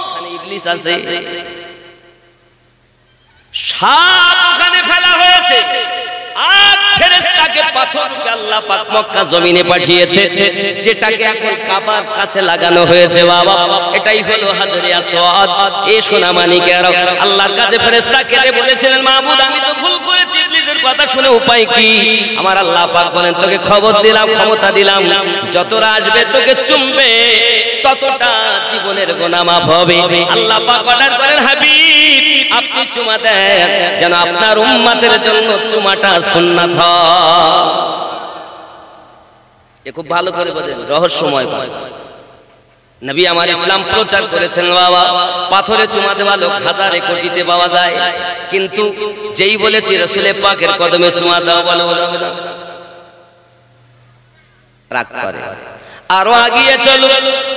এখানে ইবলিস আছে। সাপ ওখানে ফেলা হয়েছে, আর ফেরেশতাকে পাথর রূপে আল্লাহ পাক মক্কা জমিনে পাঠিয়েছে, যেটাকে এখন কাবার কাছে লাগানো হয়েছে। বাবা, এটাই হলো হাজরে আসওয়াদ। এই সোনা মানিকেরা আল্লাহর কাছে ফেরেশতা কেটে বলেছিলেন, মাবুদ আমি তো ভুল করেছি, ইবলিসের কথা শুনে উপায় কি? আমার আল্লাহ পাক বলেন, তোকে খবর দিলাম, ক্ষমতা দিলাম, যতটা আসবে তোকে চুমবে, ততটা জীবনের গুনাহ মাফ হবে। আল্লাহ পাক অর্ডার করেন, হাবিব আপনি চুমা দেন, যেন আপনার উম্মতের জন্য চুমাটা সুন্নাত হয়। এ খুব ভালো করে বোঝেন, রহস্যময়। নবী আমার ইসলাম প্রচার করেছেন বাবা, পাথরে চুমা দেওয়া লোক হাজারে কোটিতে পাওয়া যায়, কিন্তু যেই বলেছি রাসূলে পাকের কদমে চুমা দাও, বলে রাগ করে। আরো আগিয়ে চলো,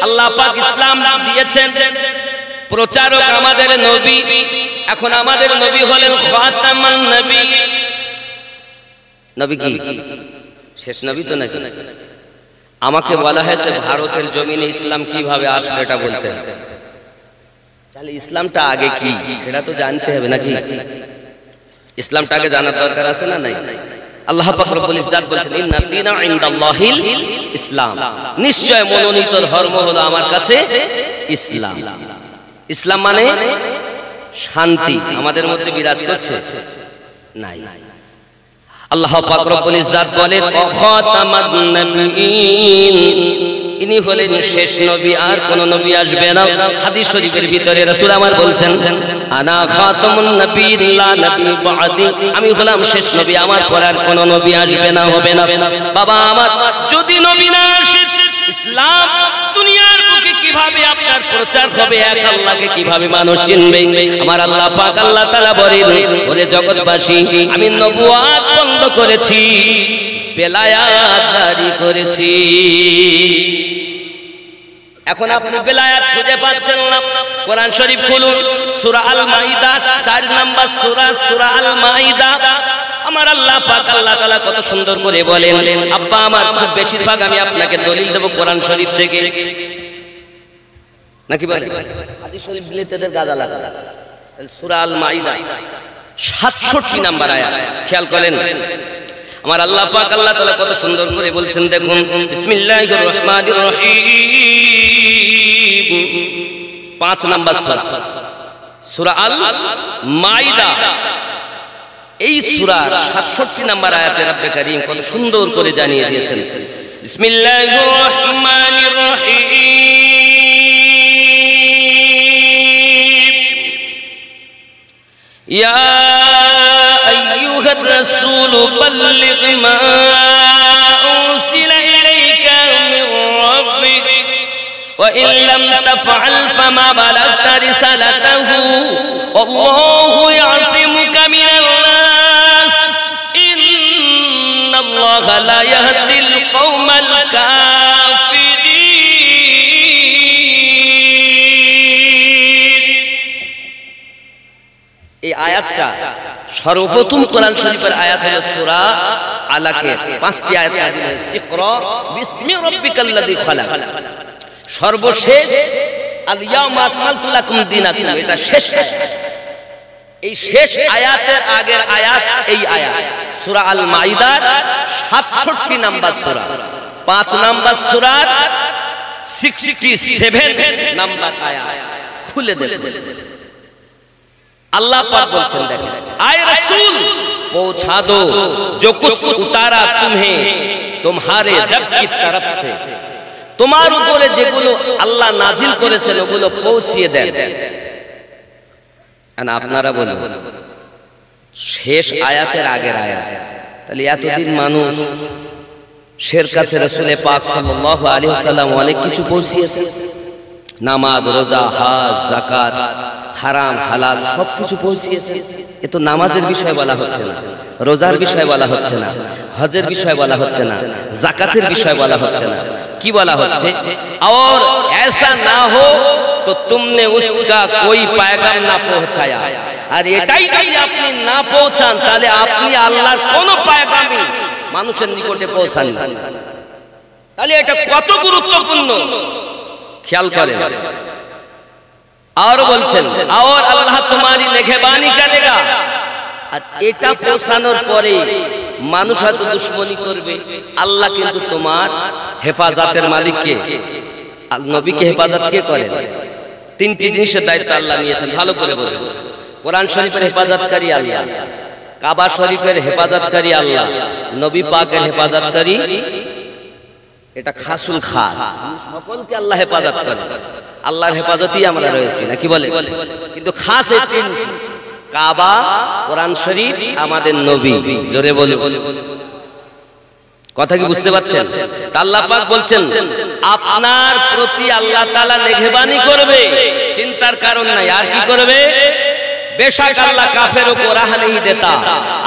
আল্লাহ পাক ইসলাম দিয়েছেন, প্রচারক আমাদের নবী। এখন আমাদের নবী হলেন খাতামান নবী। নবী কি শেষ নবী তো নাকি? আমাকে বলা হয়েছে ভারতের জমিনে ইসলাম কিভাবে আসবে এটা বলতে হবে। তাহলে ইসলামটা আগে কি সেটা তো জানতে হবে নাকি? ইসলামটা আগে জানার দরকার আছে না নাই? আল্লাহ পাক রব্বুল ইজ্জাত বলেছেন, ইন্না দীনা ইনদাল্লাহিল ইসলাম, নিশ্চয় মনোনীত ধর্ম হলো আমার কাছে ইসলাম। ইসলাম মানে শান্তি আমাদের মধ্যে বিরাজ করছে নাই। আল্লাহ পাক রব্বুল ইজ্জাত বলেন, খাতামান নবিয়্যিন, ইনি হলেন শেষ নবী, আর কোন নবী আসবে না। হাদিস শরীফের ভিতরে রাসূল আমার বলছেন, আনা খাতামুন নবিয়্যিন লা নবী বাদি, আমি হলাম শেষ নবী, আমার পর আর কোন নবী আসবে না, হবে না। বাবা আমার, যদি নবী না আসে, ইসলাম দুনিয়ার বুকে কিভাবে আপনার প্রচার হবে? এক আল্লাহকে কিভাবে মানুষ চিনবে? আমার আল্লাহ পাক আল্লাহ তাআলা বলেন, ওরে জগৎবাসী, আমি নবুয়ত বন্ধ করেছি, বেলায়াত জারি করেছি। এখন আপনি বেলায়াত খুঁজে পাচ্ছেন না। কোরআন শরীফ খুলুন, সূরা আল মাইদা 4 নম্বর সূরা, সূরা আল মাইদা। আমার আল্লাহ পাক আল্লাহ তাআলা কত সুন্দর করে বলেন, আব্বা আমার খুব বেশিরভাগ আমি আপনাকে দলিল দেব কোরআন শরীফ থেকে, নাকি বলেন? হাদিস শরীফ দিলে তাদের গাদা লাগা। সূরা আল মাইদা 67 নম্বর আয়াত খেয়াল করেন। আমার আল্লাহ পাক আল্লাহ তাআলা কত সুন্দর করে বলছেন, দেখুন, বিসমিল্লাহির রহমানির রহিম, 5 নম্বর সূরা, সূরা আল মাইদা। এই সূরার 67 নম্বর আয়াতে রব্বে কারীম কত সুন্দর করে জানিয়ে দিয়েছেন, বিসমিল্লাহির রহমানির রহিম, ইয়া আইয়ুহার রাসূল বাল্লিগ মা উরসিলা ইলাইকা মির রাব্বিক ওয়া ইন লাম তাফআল ফামা বালাগতা রিসালাতাহু আল্লাহু ইয়াসিমুকা মিনাল নাস ইন্নাল্লাহা লা ইয়াহদিল কওমাল কাফিরিন। এই আয়াতটা সর্বপ্রথম কোরআন শরীফের আয়াত হলো সূরা আলাকে 5টি আয়াত নাযিল হয়েছে। ইকরা বিসমি রাব্বিকাল্লাযী খালাক, সর্বশেষ আল ইয়াউমা আকমালতু লাকুম দীনাকুম, এটা শেষ আয়াত। এই শেষ আয়াতের আগের আয়াত এই আয়াত, সূরা আল মাইদার 67 নম্বর সূরা, 5 নম্বর সূরার 67 নম্বর আয়াত খুলে দেখুন। अल्लाह पाक बोलছেন দেখেন, आए रसूल पहुंचा दो जो कुछ उतारा तुम्हें तुम्हारे रब की तरफ से, তোমার উপরে যেগুলো আল্লাহ নাজিল করেছেন ওগুলো পৌঁছিয়ে দেন। আর আপনারা বলুন শেষ আয়াতের আগের আয়াত, তাহলে এতদিন মানুষ শের কাছে রাসূল পাক সাল্লাল্লাহু আলাইহি ওয়াসাল্লাম অনেক কিছু পৌঁছিয়েছে, নামাজ, রোজা, হজ, যাকাত, হারাম হালাল সবকিছু পৌঁছিয়েছে। এ তো নামাজের বিষয় বলা হচ্ছে না, রোজার বিষয় বলা হচ্ছে না, হজের বিষয় বলা হচ্ছে না, যাকাতের বিষয় বলা হচ্ছে না। কি বলা হচ্ছে? और ऐसा ना हो तो तुमने उसका कोई पैगाम ना पहुंचाया। আর এটাই যদি আপনি না পৌঁছান তাহলে আপনি আল্লাহর কোন पैगामই মানুষের নিকটে পৌঁছান না। তাহলে এটা কত গুরুত্বপূর্ণ খেয়াল করেন। আর বলছেন और अल्लाह तुम्हारी निगहबानी करेगा। আর এটা পৌঁছানোর পরে মানুষ হয়তো দুশমনি করবে, আল্লাহ কিন্তু তোমার হেফাজতের মালিক কে? নবীকে হেফাজত কে করেন? তিনটি জিনিসের দায়িত্ব আল্লাহ নিয়েছেন, ভালো করে বোঝেন। কোরআন শরীফের হেফাজতকারী আল্লাহ, কাবা শরীফের হেফাজতকারী আল্লাহ, নবী পাকের হেফাজতকারী, এটা খাসুল খাস, সকলকে আল্লাহ হেফাজত করে। আল্লাহর হেফাজতেই আমরা রয়েছি, নাকি বলে? কিন্তু খাস এই তিনটি, কাবা, কোরআন শরীফ, আমাদের নবী। জোরে বলে, কথা কি বুঝতে পারছেন? আল্লাহ পাক বলছেন আপনার প্রতি আল্লাহ তাআলা নিগহবানি করবে, চিন্তার কারণ নাই। আর কি করবে? বেশক আল্লাহ কাফেরোं को राह नहीं देता।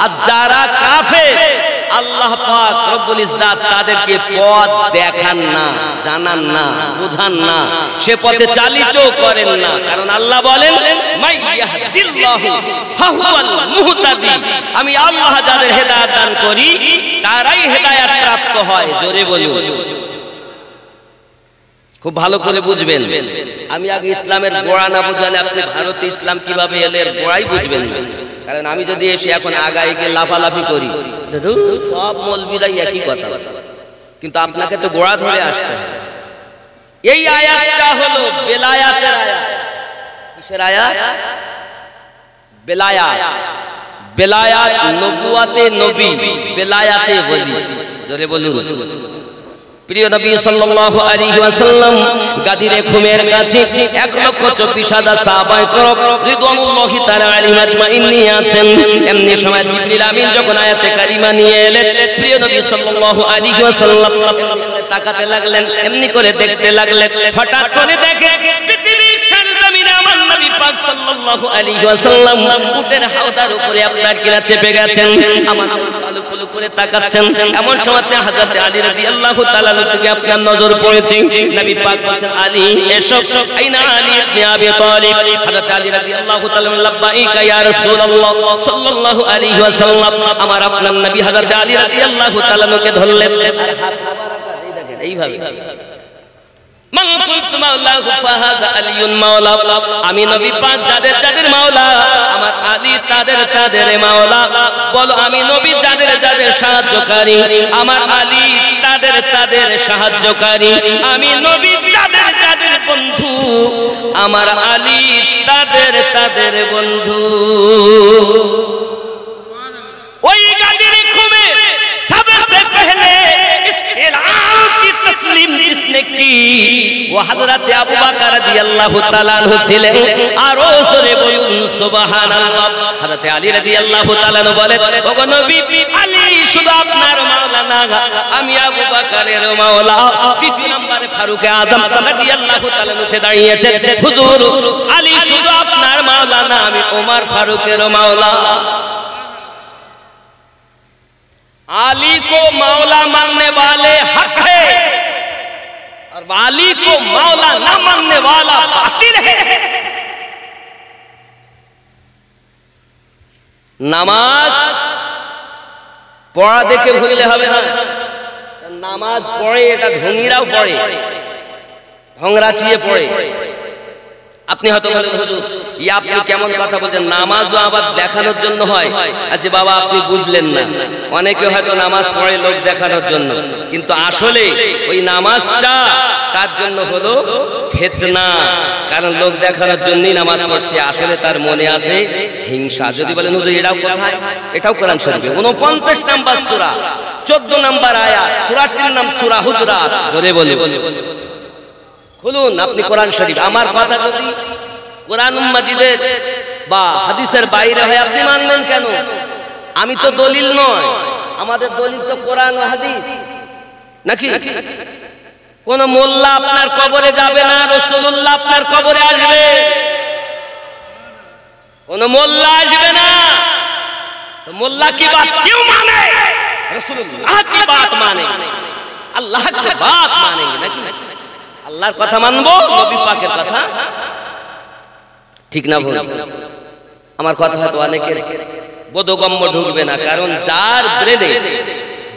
আর যারা কাফের আল্লাহ পাক রব্বুল ইজ্জাত তাদেরকে পথ দেখান না, জানান না, বোঝান না, সে পথে চালিত করেন না। কারণ আল্লাহ বলেন মাই ইয়াহদিল্লাহু ফাহুয়াল মুহতাদি। আমি আল্লাহ যাদের হেদায়েত দান করি তারাই হেদায়েত প্রাপ্ত হয়। জোরে বলুন, খুব ভালো করে বুঝবেন। আমি আগে ইসলামের গোড়া না বুঝালে আপনি ভারতে ইসলাম কিভাবে এলো এর গোড়াই বুঝবেন না। কারণ আমি যদি এসে এখন আগায় গিয়ে লাফালাফি করি, সব মৌলবীরাই একই কথা, কিন্তু আপনাকে তো গোড়া ধরে আসতে হবে। এই আয়াতটা হলো বেলায়াতের আয়াত। কিসের আয়াত? বেলায়াত। বেলায়াত নবুয়াতে নবী, বেলায়াতে ওলি। জোরে বলুন। প্রিয় নবী সাল্লাল্লাহু আলাইহি ওয়াসাল্লাম গাদিরে খুমের কাছে 1,24,000 সাহাবায়ে কেরাম রিদওয়ানুল্লাহি তাআলা আলাইহিম আজমাইন নিয়ে আছেন। এমনি সময় জিবরিল আমিন যখন আয়াতে কারিমা নিয়ে এলেন, প্রিয় নবী সাল্লাল্লাহু আলাইহি ওয়াসাল্লাম তাকাতে লাগলেন, এমনি করে দেখতে লাগলেন। হঠাৎ করে দেখে পৃথিবীর সরজমিনে আমার নবী পাক সাল্লাল্লাহু আলাইহি ওয়াসাল্লাম উটের হাওদার উপরে আপনার কিনা চেপে গেছেন। আমার ভালো করে তাকাচ্ছেন। এমন সময় হযরত আলী রাদিয়াল্লাহু তাআলা থেকে আপনার নজর পড়েছে। নবী পাক বলেন আলী এসো। আইনা আলী ইবনে আবি তালিব। হযরত আলী রাদিয়াল্লাহু তাআলা লাব্বাইকা ইয়া রাসূলুল্লাহ সাল্লাল্লাহু আলাইহি ওয়াসাল্লাম। আমার আপনার নবী হযরত আলী রাদিয়াল্লাহু তাআলা কে ধরলেন, আর হাত বারাকা এই দেখেন এইভাবে। মান কুনতু মাওলাহু ফাহাযা আলিয়ুন মাওলা। আমি নবী পাক যাদের যাদের মাওলা, আমার আলী তাদের মাওলা। বলো আমি নবী যাদের সাহায্যকারী, আমার আলী তাদের সাহায্যকারী। আমি নবী যাদের বন্ধু, আমার আলী তাদের বন্ধু। ওই গাদির খুমে सबसे पहले इस्लाम की तस्लीम जिसने की वो हजरत अबू बकर रदियल्लाहु ताआला अन्हु ছিলেন। আর ওরে বলুন সুবহানাল্লাহ। হযরত আলী রাদিয়াল্লাহু তাআলা अन्हु বলেন, ওগো নবী, আলী শুধু আপনার মাওলা না, আমি আবু বকরের মাওলা। তৃতীয় নম্বরে ফারুক আযম রাদিয়াল্লাহু তাআলা উঠে দাঁড়িয়েছেন, হুজুর আলী শুধু আপনার মাওলা না, আমি ওমর ফারুকের মাওলা। आली को मौला मानने वाले हक है और आली को मौला न मानने वाला बातिल है। नामाज पढ़ा देखे भूलले হবে না। नामाज পড়ে এটা ঢঙ্গিরাও পড়ে, ভংরাচিয়ে পড়ে। আপনি হয়তো বলেন হুজুর ইয়া আপনি কেমন কথা বলছেন, নামাজও আবার দেখানোর জন্য হয়। আচ্ছা বাবা আপনি বুঝলেন না, অনেকে হয়তো নামাজ পড়ে লোক দেখানোর জন্য, কিন্তু আসলে ওই নামাজটা তার জন্য হলো ফিতনা। কারণ লোক দেখানোর জন্যই নামাজ পড়ছে, আসলে তার মনে আছে হিংসা। যদি বলেন হুজুর এটাও কোথায়, এটাও কোরআন শরীফে 49 নম্বর সূরা 14 নম্বর আয়াত, সূরাটির নাম সূরা হুজুরাত। জোরে বলে খুলুন আপনি কোরআন শরীফ। আমার কথা যদি কোরআন মাজিদের বা হাদিসের বাইরে হয় আপনি মানবেন কেন? আমি তো দলিল নয়, আমাদের দলিল তো কোরআন ও হাদিস, নাকি? কোন মোল্লা আপনার কবরে যাবে না, রাসূলুল্লাহ আপনার কবরে আসবে। কোন মোল্লা আসবে না। তো মোল্লা কি বাত কেউ মানে? রাসূলুল্লাহ কি বাত মানে? আল্লাহ কি বাত মানেंगे নাকি? আল্লাহর কথা মানবো, নবী পাকের কথা ঠিক না ভুল? আমার কথা হয়তো অনেকের বোধগম্য ঢুকবে না, কারণ যার ব্রেনে,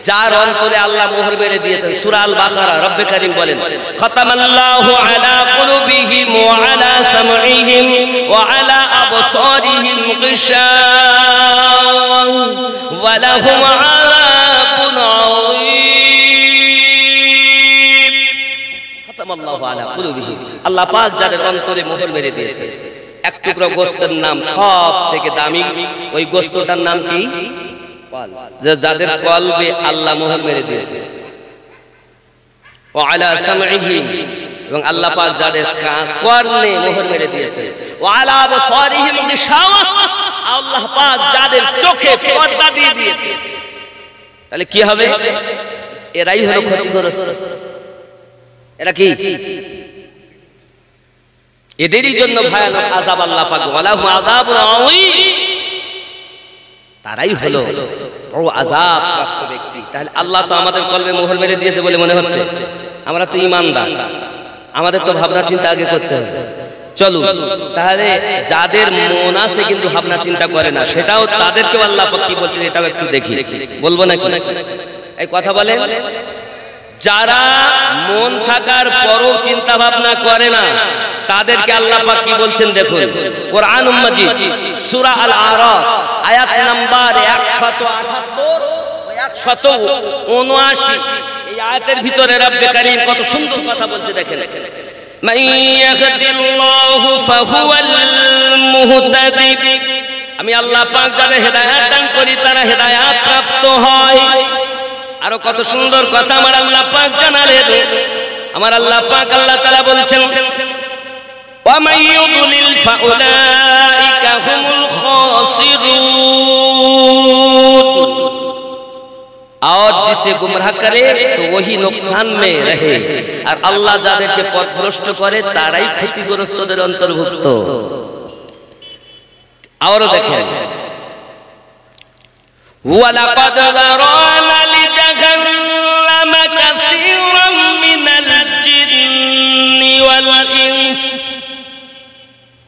যার অন্তরে আল্লাহ মোহর মেরে দিয়েছেন। সূরা আল বাকারা রব্বে কারীম বলেন, খাতামাল্লাহু আলা কুলুবিহিম ওয়া আলা সামঈহিম ওয়া আলা আবসারিহিম গিশাওয়া ওয়া লাহুম আযাবুন আযীম। খাতামাল্লাহু আলা কুলুবিহিম, আল্লাহ পাক যাদের অন্তরে মোহর মেরে দিয়েছেন। এক টুকরো গোশতের নাম সব থেকে দামি, ওই গোশতটার নাম কি? যে যাদের কলবে আল্লাহ মোহর মেরে দিয়েছে। ওয়া আলা সামঈহিম, এবং আল্লাহ পাক যাদের কর্ণে মোহর মেরে দিয়েছে। ওয়া আলা আবসারিহিম গিশাওয়া, আল্লাহ পাক যাদের চোখে পর্দা দিয়ে দিয়েছে। তাহলে কি হবে? এরাই হলো ক্ষতিগ্রস্ত। এরা কি? এদেরই জন্য ভয়ানক আযাব আল্লাহ পাক, ওয়ালাহু আযাবুন আযীম। তারাই হলো বড় আযাব প্রাপ্ত ব্যক্তি। তাহলে আল্লাহ তো আমাদের কলবে মোহর মেরে দিয়েছে বলে মনে হচ্ছে। আমরা তো ঈমানদার, আমাদের তো ভাবনা চিন্তা আগে করতে হবে। চলো তাহলে যাদের মন আছে কিন্তু ভাবনা চিন্তা করে না, সেটাও তাদেরকেও আল্লাহ পাক কি বলছেন এটাও একটু দেখি। বলবো নাকি? এই কথা বলে যারা মন থাকার পরও চিন্তা ভাবনা করে না, তাদেরকে আল্লাহ পাক কি বলছেন দেখুন। কোরআনুল মাজিদ সূরা আল আরাফ আয়াত নাম্বার 178 ও 179, এই আয়াতের ভিতরে রব্বে কারীম কত সুন্দর কথা বলছে দেখেন। মান ইয়াহদিল্লাহু ফাহুয়াল মুহতাদি, আমি আল্লাহ পাক যাদের হেদায়েত দান করি তারা হেদায়েত প্রাপ্ত হয়। আরো কত সুন্দর কথা আমার আল্লাহ পাক জানালেন। আমার আল্লাহ পাক আল্লাহ তাআলা বলছেন, ওয়া মান ইউদ্লিল ফাউলাইকা হুমুল খাসিরুন, और जिसे गुमराह करे तो वही नुकसान में रहे। और अल्लाह যাদেরকে পথভ্রষ্ট করে তারাই ক্ষতিগ্রস্তদের অন্তর্ভুক্ত। আরো দেখেন, ওয়ালাকাদ যারানা লিজাহান্নামা কাসীরাম মিনাল জিন্নি ওয়াল ইনস।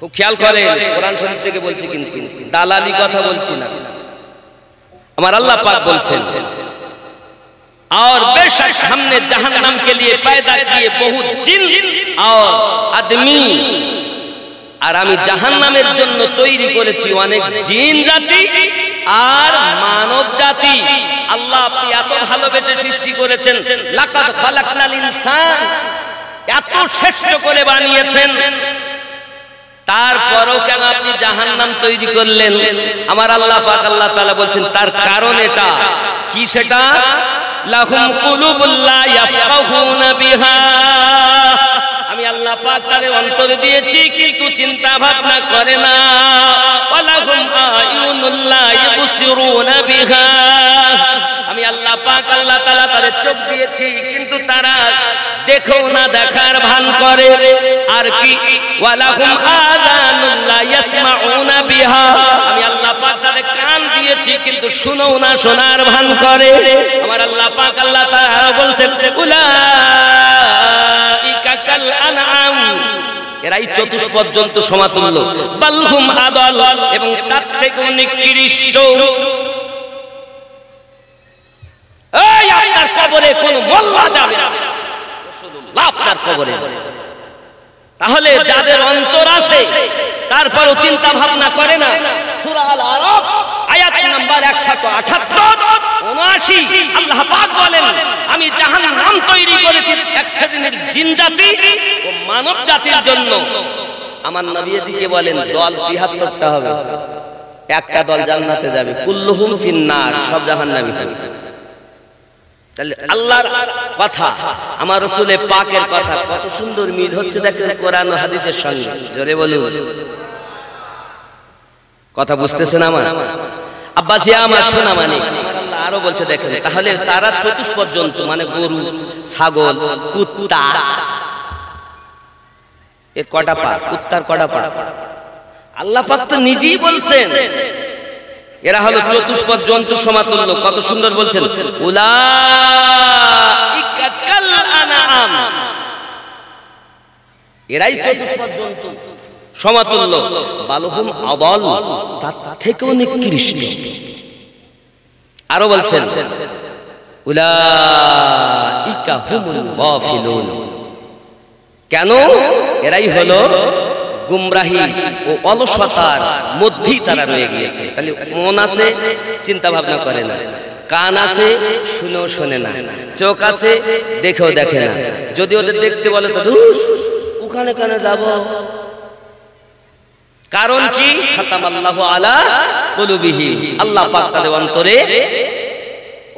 খুব খেয়াল করেন, কোরআন শরীফ থেকে বলছি কিন্তু দালালি কথা বলছি না। আমার আল্লাহ পাক বলছেন, और बेशक हमने जहन्नम के लिए पैदा किए बहुत जिन और आदमी, और আমি জাহান্নামের জন্য তৈরি করেছি অনেক জিন জাতি আর মানব জাতি। আল্লাহ আপনি এত ভালোবেসে সৃষ্টি করেছেন, লাকাদ খালাকনাল ইনসান, এত শ্রেষ্ঠ করে বানিয়েছেন, তারপরও কেন আপনি জাহান্নাম তৈরি করলেন? আমার আল্লাহ পাক আল্লাহ তাআলা বলছেন তার কারণ এটা কি, সেটা লাহুম কুলুবুল লা ইয়াফকাহুনা বিহা, আমি আল্লাহ পাক তাদের অন্তর দিয়েছি কিন্তু চিন্তা ভাবনা করে না। ওয়ালাহুম আয়ুনুল লা ইবসিরুনা বিহা, আমি আল্লাহ পাক আল্লাহ তাআলা তাদের চোখ দিয়েছি কিন্তু তারা দেখো না, দেখার ভান করে। আর কি ওয়ালাহুম আযানুল লা ইয়াসমাউনা বিহা, আমি আল্লাহ পাক তাদের কান দিয়েছি কিন্তু শুনো না, শোনার ভান করে। আমার আল্লাহ পাক আল্লাহ তাআলা বলছেন উলাইকা কাল আনআম, এরাই চতুষ্পদ জন্তু সমাতুল্য। বালহুম আদাল, এবং তার থেকেও নিকৃষ্ট। এই আপনার কবরে কোন মোল্লা যাবে না, রাসূলুল্লাহ আপনার কবরে। তাহলে যাদের অন্তর আছে তারপরও চিন্তা ভাবনা করে না, সূরা আল আরাফ আয়াত নাম্বার 178-79 আল্লাহ পাক বলেন আমি জাহান্নাম তৈরি করেছি এক শ্রেণীর জিন জাতি ও মানব জাতির জন্য। আমার নবী এদিকে বলেন দল 73টা হবে, একটা দল জান্নাতে যাবে, কুল্লুহুম ফিন্নার, সব জাহান্নামী হবে। তাহলে আল্লাহর কথা আমার রাসূলের পাকের কথা কত সুন্দর মিল হচ্ছে দেখেন কোরআন ও হাদিসের সঙ্গে। জোরে বলুন, কথা বুঝতেছেন আমার আব্বাজি, আমার সোনা মানে আরো বলছে দেখেন, তাহলে তারা চতুষ্পদ জন্তু মানে গরু, ছাগল, কুত্তা, এর কটা পা? কুত্তার কটা পা? আল্লাহ পাক তো নিজেই বলছেন এরা হলো চতুষ্পদ জন্তু সমাতুল্য। কত সুন্দর বলছেন, উলাইকা কাল আনআম, এরাই চতুষ্পদ জন্তু সমাতুল্য। বালহুম আদাল, তার থেকেও নিকৃষ্ট। আরো বলছেন উলাইকা হুমুল গাফিলুন, কেন? এরাই হলো গুমরাহি ও অলসতার মধ্যেই তারা রয়ে গিয়েছে। তাহলে মন আছে, চিন্তা ভাবনা করে না, কান আছে, শুনেও শোনে না, চোখ আছে, দেখেও দেখে না। যদি ওদের দেখতে বলে তো ধুস, ওখানে কানে যাব। কারণ কি? খাতামাল্লাহু আলা কুলুবিহি, আল্লাহ পাক তাদের অন্তরে,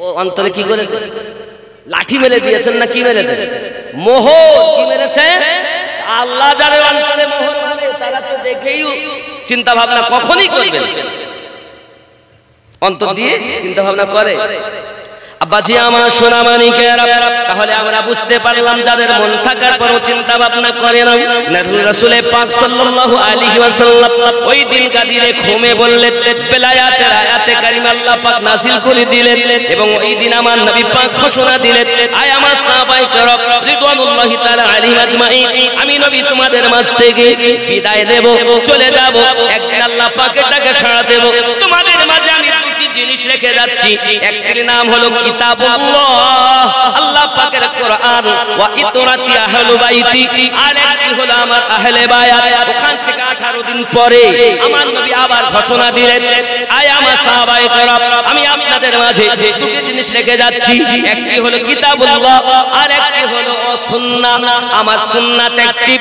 ও অন্তরে কি করে লাঠি মেরে দিয়েছেন না কি মেরেছেন? মোহর কি মেরেছে? আল্লাহ যাদের অন্তরে মোহর মারে তারা তো দেখেই চিন্তা ভাবনা কখনই করবে না, অন্তর দিয়ে চিন্তা ভাবনা করে। আব্বাজি আমার সোনা মানিকেরা, তাহলে আমরা বুঝতে পারলাম যাদের মন থাকার পরও চিন্তা ভাবনা করে না। রাসূল পাক সাল্লাল্লাহু আলাইহি ওয়াসাল্লাম ওই দিন গাদিরে ঘুমে বললেন, বেলায়াতের আয়াতে কারিমা আল্লাহ পাক নাযিল করে দিলেন, এবং ওই দিন আমার নবী পাক ঘোষণা দিলেন, আয় আমার সাহাবায়ে কেরাম রিদওয়ানুল্লাহি তাআলা আলাইহিম আজমাইন, আমি নবী তোমাদের মাঝ থেকে বিদায় দেব, চলে যাব। একদিন আল্লাহ পাকের ডাকে সাড়া দেব। তোমাদের মাঝে আমি দুটি জিনিস রেখে যাচ্ছি, একটির নাম হলো কিতাবুল্লাহ, আল্লাহ পাকের কোরআন, ওয়া ইতরাতি আহলু বাইতি, আর একটি হলো আমার আহলে বায়াত। ওখান থেকে 18 দিন পরে আমার নবী আবার ঘোষণা দিলেন, আয় আমার সাহাবায়ে কেরাম, আমি আপনাদের মাঝে দুটি জিনিস রেখে যাচ্ছি, একটি হলো কিতাবুল্লাহ, আর একটি হলো সুন্নাহ। আমার সুন্নাত একটি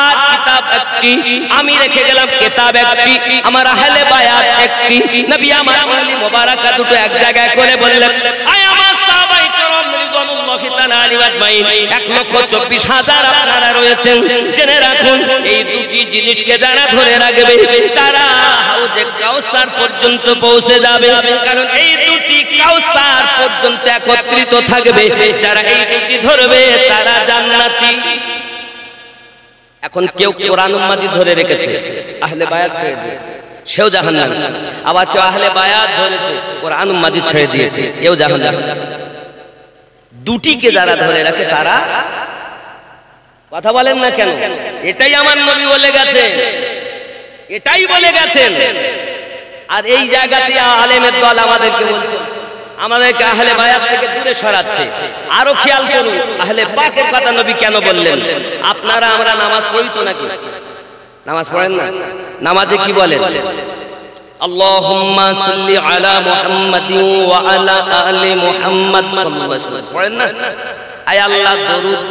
আর কিতাব একটি। আমি রেখে গেলাম কিতাব একটি, আমার আহলে বায়াত একটি। নবী আমার আহলি মুবারাকা দুটো এক জায়গায় করে বললেন, আয় আমার সাহাবায়ে কেরাম রিদওয়ানুল্লাহি তাআলা আলাইহিম আজমাইন, 1,24,000 আপনারা রয়েছেন, জেনে রাখুন এই দুটি জিনিসকে যারা ধরে রাখবে তারা হাউজে কাউসার পর্যন্ত পৌঁছে যাবে। কারণ এই দুটি কাউসার পর্যন্ত একত্রিত থাকবে, যারা এই দুটি ধরবে তারা জান্নাতি। এখন কেউ কোরআন মাজিদ ধরে রেখেছে, আহলে বায়াত ছেড়ে দিয়েছে, সেও জাহান্নামী। আবার কেউ আহলে বায়াত ধরেছে, কোরআন মাজিদ ছেড়ে দিয়েছে, এও জাহান্নামী। দুটিকে যারা ধরে রাখে তারা, কথা বলেন না কেন? এটাই আমার নবী বলে গেছে, এটাই বলে গেছেন। আর এই জায়গাতে আলেমের দল আমাদেরকে বলছে, আমাদেরকে আহলে বায়াত থেকে দূরে সরাচ্ছে। আরো খেয়াল করুন, আহলে পাকের কথা নবী কেন বললেন? আপনারা আমরা নামাজ পড়ি তো নাকি? নামাজ পড়েন না? নামাজে কি বলেন? আল্লাহুম্মা সাল্লি আলা মুহাম্মাদিন ওয়া আলা আলি মুহাম্মাদ সাল্লাল্লাহু আলাইহি ওয়াসাল্লাম পড়েন না? আয় আল্লাহ দরুদ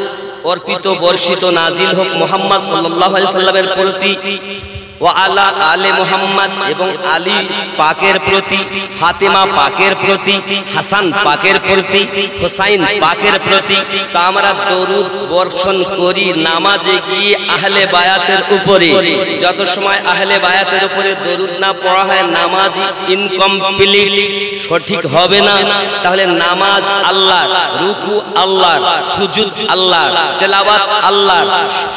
অর্পিত বর্ষিত নাজিল হোক মুহাম্মদ সাল্লাল্লাহু আলাইহি সাল্লামের প্রতি, ওয়া আলা আলে মুহাম্মদ, এবং আলী পাকের প্রতি, ফাতেমা পাকের প্রতি, হাসান পাকের প্রতি, হুসাইন পাকের প্রতি। তা আমরা দরুদ বর্ষণ করি নামাজে গিয়ে আহলে বায়াতের উপরে। যত সময় আহলে বায়াতের উপরে দরুদ না পড়া হয় নামাজ ইনকমপ্লিট, সঠিক হবে না। তাহলে নামাজ আল্লাহ, রুকু আল্লাহ, সুজুদ আল্লাহ, তেলাওয়াত আল্লাহ,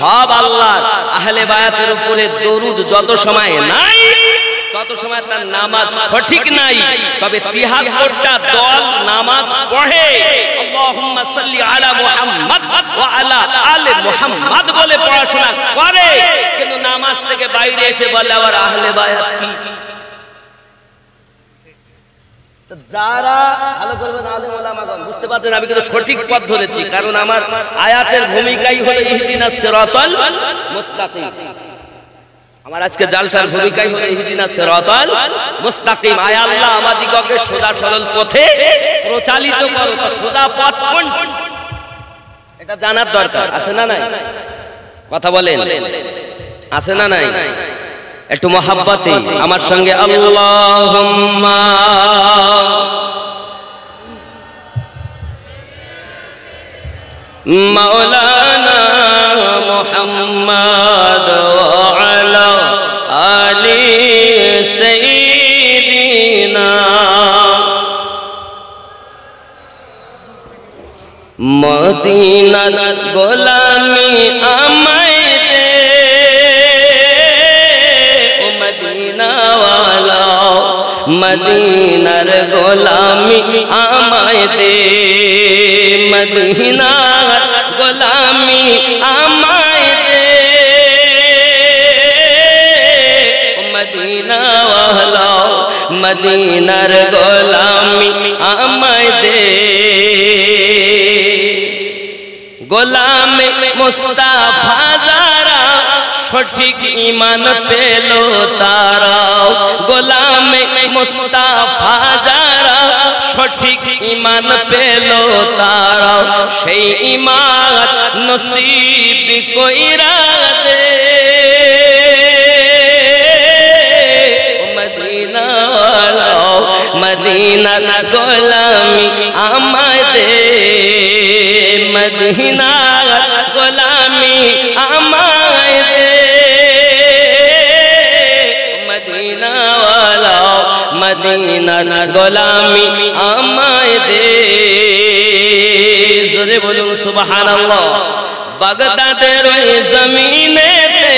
সব আল্লাহ। আহলে বায়াতের উপরে দরুদ যত সময় নাই তত সময় তার নামাজ সঠিক নাই। তবে 73টা দল নামাজ পড়ে, আল্লাহুম্মা সাল্লি আলা মুহাম্মাদ ওয়া আলা আলি মুহাম্মাদ বলে পড়াশোনা করে, কিন্তু নামাজ থেকে বাইরে এসে বলে আবার আহলে বায়াত কি? যারা ভালো করবেন আলেম ওলামাগণ বুঝতে পারছেন আমি কিন্তু সঠিক পথ ধরেছি, কারণ আমার আয়াতের ভূমিকাই হলো ইহদিনাস সিরাতাল মুস্তাকিম। আমার আজকে জালসার ভূমিকাই হলো ইহদিনাস সিরাতাল মুস্তাকিম। আয় আল্লাহ আমাদিগকে সোজা সরল পথে প্রচালিত করো। সোজা পথ কোন, এটা জানার দরকার আছে না নাই? কথা বলেন, আছে না নাই? একটু মহাব্বতে আমার সঙ্গে আল্লাহুম্মা মাওলানা মুহাম্মদ ওয়া আলা আলি সাইয়্যিদিনা মদিনার গোলামি আমায় দে ও মদিনাওয়ালা মদিনার গোলামি আমায় দে মদিনার গোলামি আমায় দে ও মদিনাওয়ালা মদিনার গোলামি আমায় দে গোলামে মুস্তাফা যারা সঠিক ঈমান পেল তারা গোলামে মুস্তাফা যারা সঠিক ঈমান পেল তারা সেই ঈমান নসিব কইরা দে মদিনাওয়ালা মদিনার গোলামি আমায় দে মদিনার গোলামি আমায় দে মদিনাওয়ালা মদিনার গোলামি আমায় দে জোরে বলুন সুবহানাল্লাহ বাগদাদের ওই জমিনেতে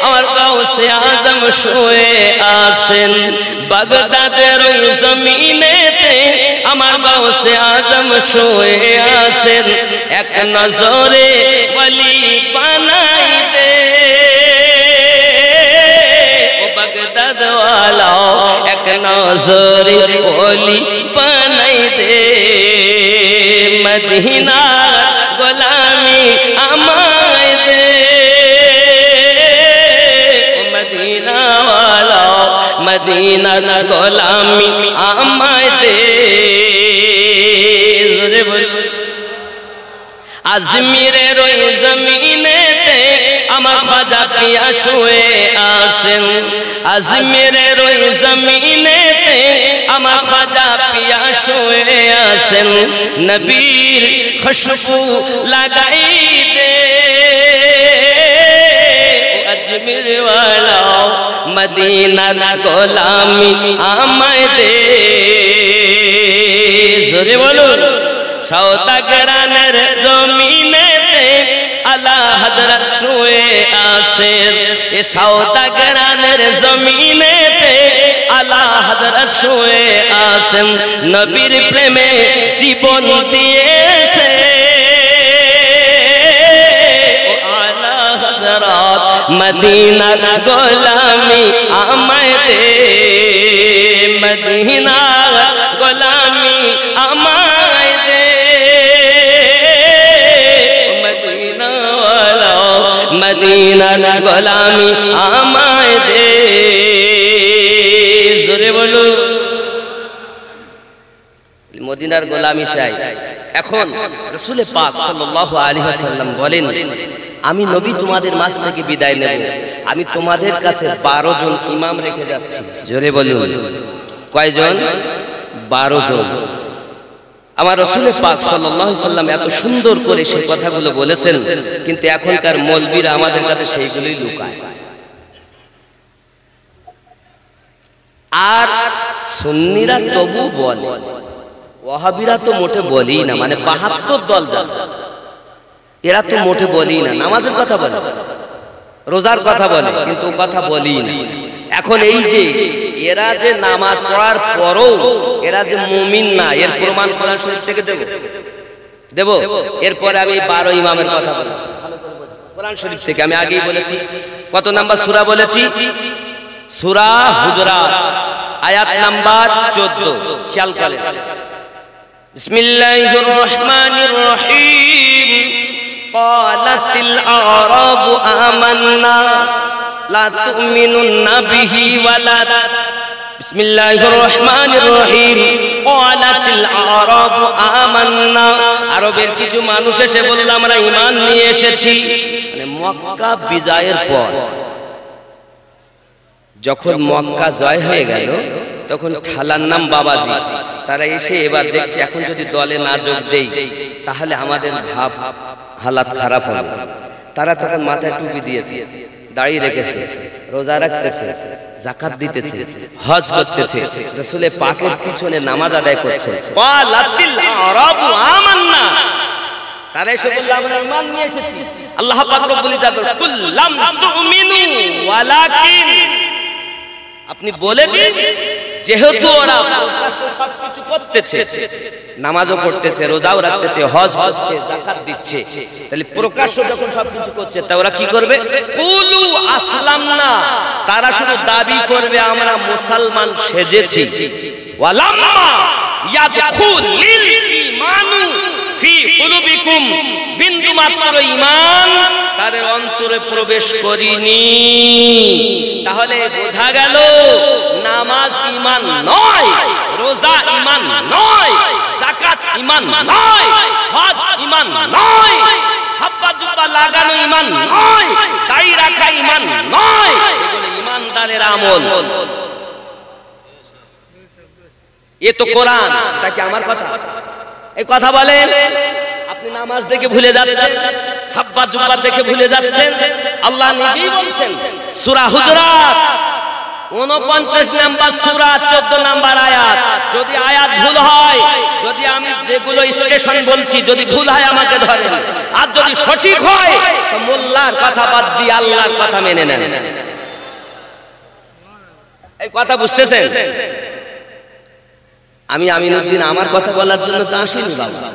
আমার গাউসে আজম শুয়ে আছেন বাগদাদের ওই জমিনেতে আমার গাউসে আজম শুয়ে আছেন এক নজরে ওলি বানাই দে ও বাগদাদ ওয়ালা এক নজরে ওলি বানাই দে মদিনা গোলামি আমায় দে মদিনাওয়ালা মদিনার গোলামি আমায় দে জোরে বলুন আজমিরের ওই জমিনেতে আমার খাজা পিয়া শুয়ে আছেন আজমিরের ওই জমিনেতে আমার খাজা পিয়া শুয়ে আছেন নবীর খুশবু লাগাই দে আজমির ওয়ালা মদিনার গোলামি আমায় দে জোরে বলুন সওদাগরানের জমিনেতে আলা হযরত শুয়ে আছেন এ সওদাগরানের জমিনেতে আলা হযরত শুয়ে আছেন নবীর প্রেমে জীবন দিয়েছে মদিনার গোলামি আমায় দে মদিনার গোলামি আমায় দে মদিনাওয়ালা মদিনার গোলামি আমায় দে জোরে বলো মদিনার গোলামি চাই এখন রাসূল পাক সাল্লাল্লাহু আলাইহি ওয়াসাল্লাম বলেন আমি নবী তোমাদের মাঝ থেকে বিদায় নেব আমি তোমাদের কাছে 12 জন ইমাম রেখে যাচ্ছি জোরে বলুন কয়জন 12 জন আমার রাসূল পাক সাল্লাল্লাহু আলাইহি ওয়াসাল্লাম এত সুন্দর করে সেই কথাগুলো বলেছেন কিন্তু এখনকার মৌলবীরা আমাদের কাছে সেইগুলোই লুকায় আর সুন্নিরা তবু বলে ওয়াহাবিরা তো মোটে বলেই না মানে 72 দল যা এরা তো মোটে বলেই না নামাজের কথা বলে রোজার কথা বলে কিন্তু কথা বলেই না এখন এই যে এরা যে নামাজ পড়ার পরও এরা যে মুমিন না এর প্রমাণ কোরআন শরীফ থেকে দেব এরপরে আমি 12 ইমামের কথা বলবো কোরআন শরীফ থেকে আমি আগেই বলেছি কত নাম্বার সূরা বলেছি সূরা হুজুরাত আয়াত নাম্বার 14 খেয়াল করেন বিসমিল্লাহির রহমানির রহিম ক্বালাতিল আরাবু আমান্না লা তুমিনুন্না বিহি ওয়ালা বিসমিল্লাহির রহমানির রহিম ক্বালাতিল আরাবু আমান্না আরবের কিছু মানুষ এসে বলল আমরা ঈমান নিয়ে এসেছি মানে মক্কা বিজয়ের পর যখন মক্কা জয় হয়ে গেল তখন ঠালার নাম বাবাজি তারা এসে এবার দেখছে এখন যদি দলে না যোগ দেই তাহলে আমাদের ভাব হালাত খারাপ হবে তারা তখন মাথায় টুপি দিয়েছে দাড়ি রেখেছে রোজা রাখতেছে যাকাত দিতেছে হজ করতেছে রাসূল পাকের পিছনে নামাজ আদায় করছে ক্বালাতিল আরাবু আমান্না তারা এসে বলল আমরা ঈমান নিয়ে এসেছি। আল্লাহ পাক রব্বুল ইজ্জত কুল লাম তুমিনু ওয়ালাকিন, আপনি বলে দিন যেহেতু ওরা প্রকাশ্য সবকিছু করতেছে, নামাজও পড়তেছে, রোজাও রাখতেছে, হজ করছে, যাকাত দিচ্ছে, তাহলে প্রকাশ্য যখন সবকিছু করছে তা ওরা কি করবে? কুলু আসলামনা, তারা শুধু দাবি করবে আমরা মুসলমান সেজেছি। ওয়ালাম্মা ইয়াদখুলিল ঈমানু ফি কুলুবিকুম, বিন্দু মাত্র ঈমান তাদের অন্তরে প্রবেশ করিনি। তাহলে বোঝা গেল নামাজ ঈমান নয়, রোজা ঈমান নয়, যাকাত ঈমান নয়, হজ ঈমান নয়, হাব্বা জুব্বা লাগানো ঈমান নয়, দাড়ি রাখা ঈমান নয়, এগুলো ঈমানদারের আমল। এ তো কোরআন, এটা কি আমার কথা? এই কথা বলেন, আপনি নামাজ দেখে ভুলে যাচ্ছেন, হাব্বা জুব্বা দেখে ভুলে যাচ্ছেন। আল্লাহ নিজেই বলছেন সূরা হুজুরাত 49 নাম্বার সূরা 14 নাম্বার আয়াত, যদি আয়াত ভুল হয়, যদি আমি যেগুলো স্টেশন বলছি যদি ভুল হয় আমাকে ধরেন, আর যদি সঠিক হয় তো মোল্লার কথা বাদ দিয়ে আল্লাহর কথা মেনে নেন। এই কথা বুঝতেছেন? আমি আমিনুদ্দিন আমার কথা বলার জন্য তো আসিনি বাবা,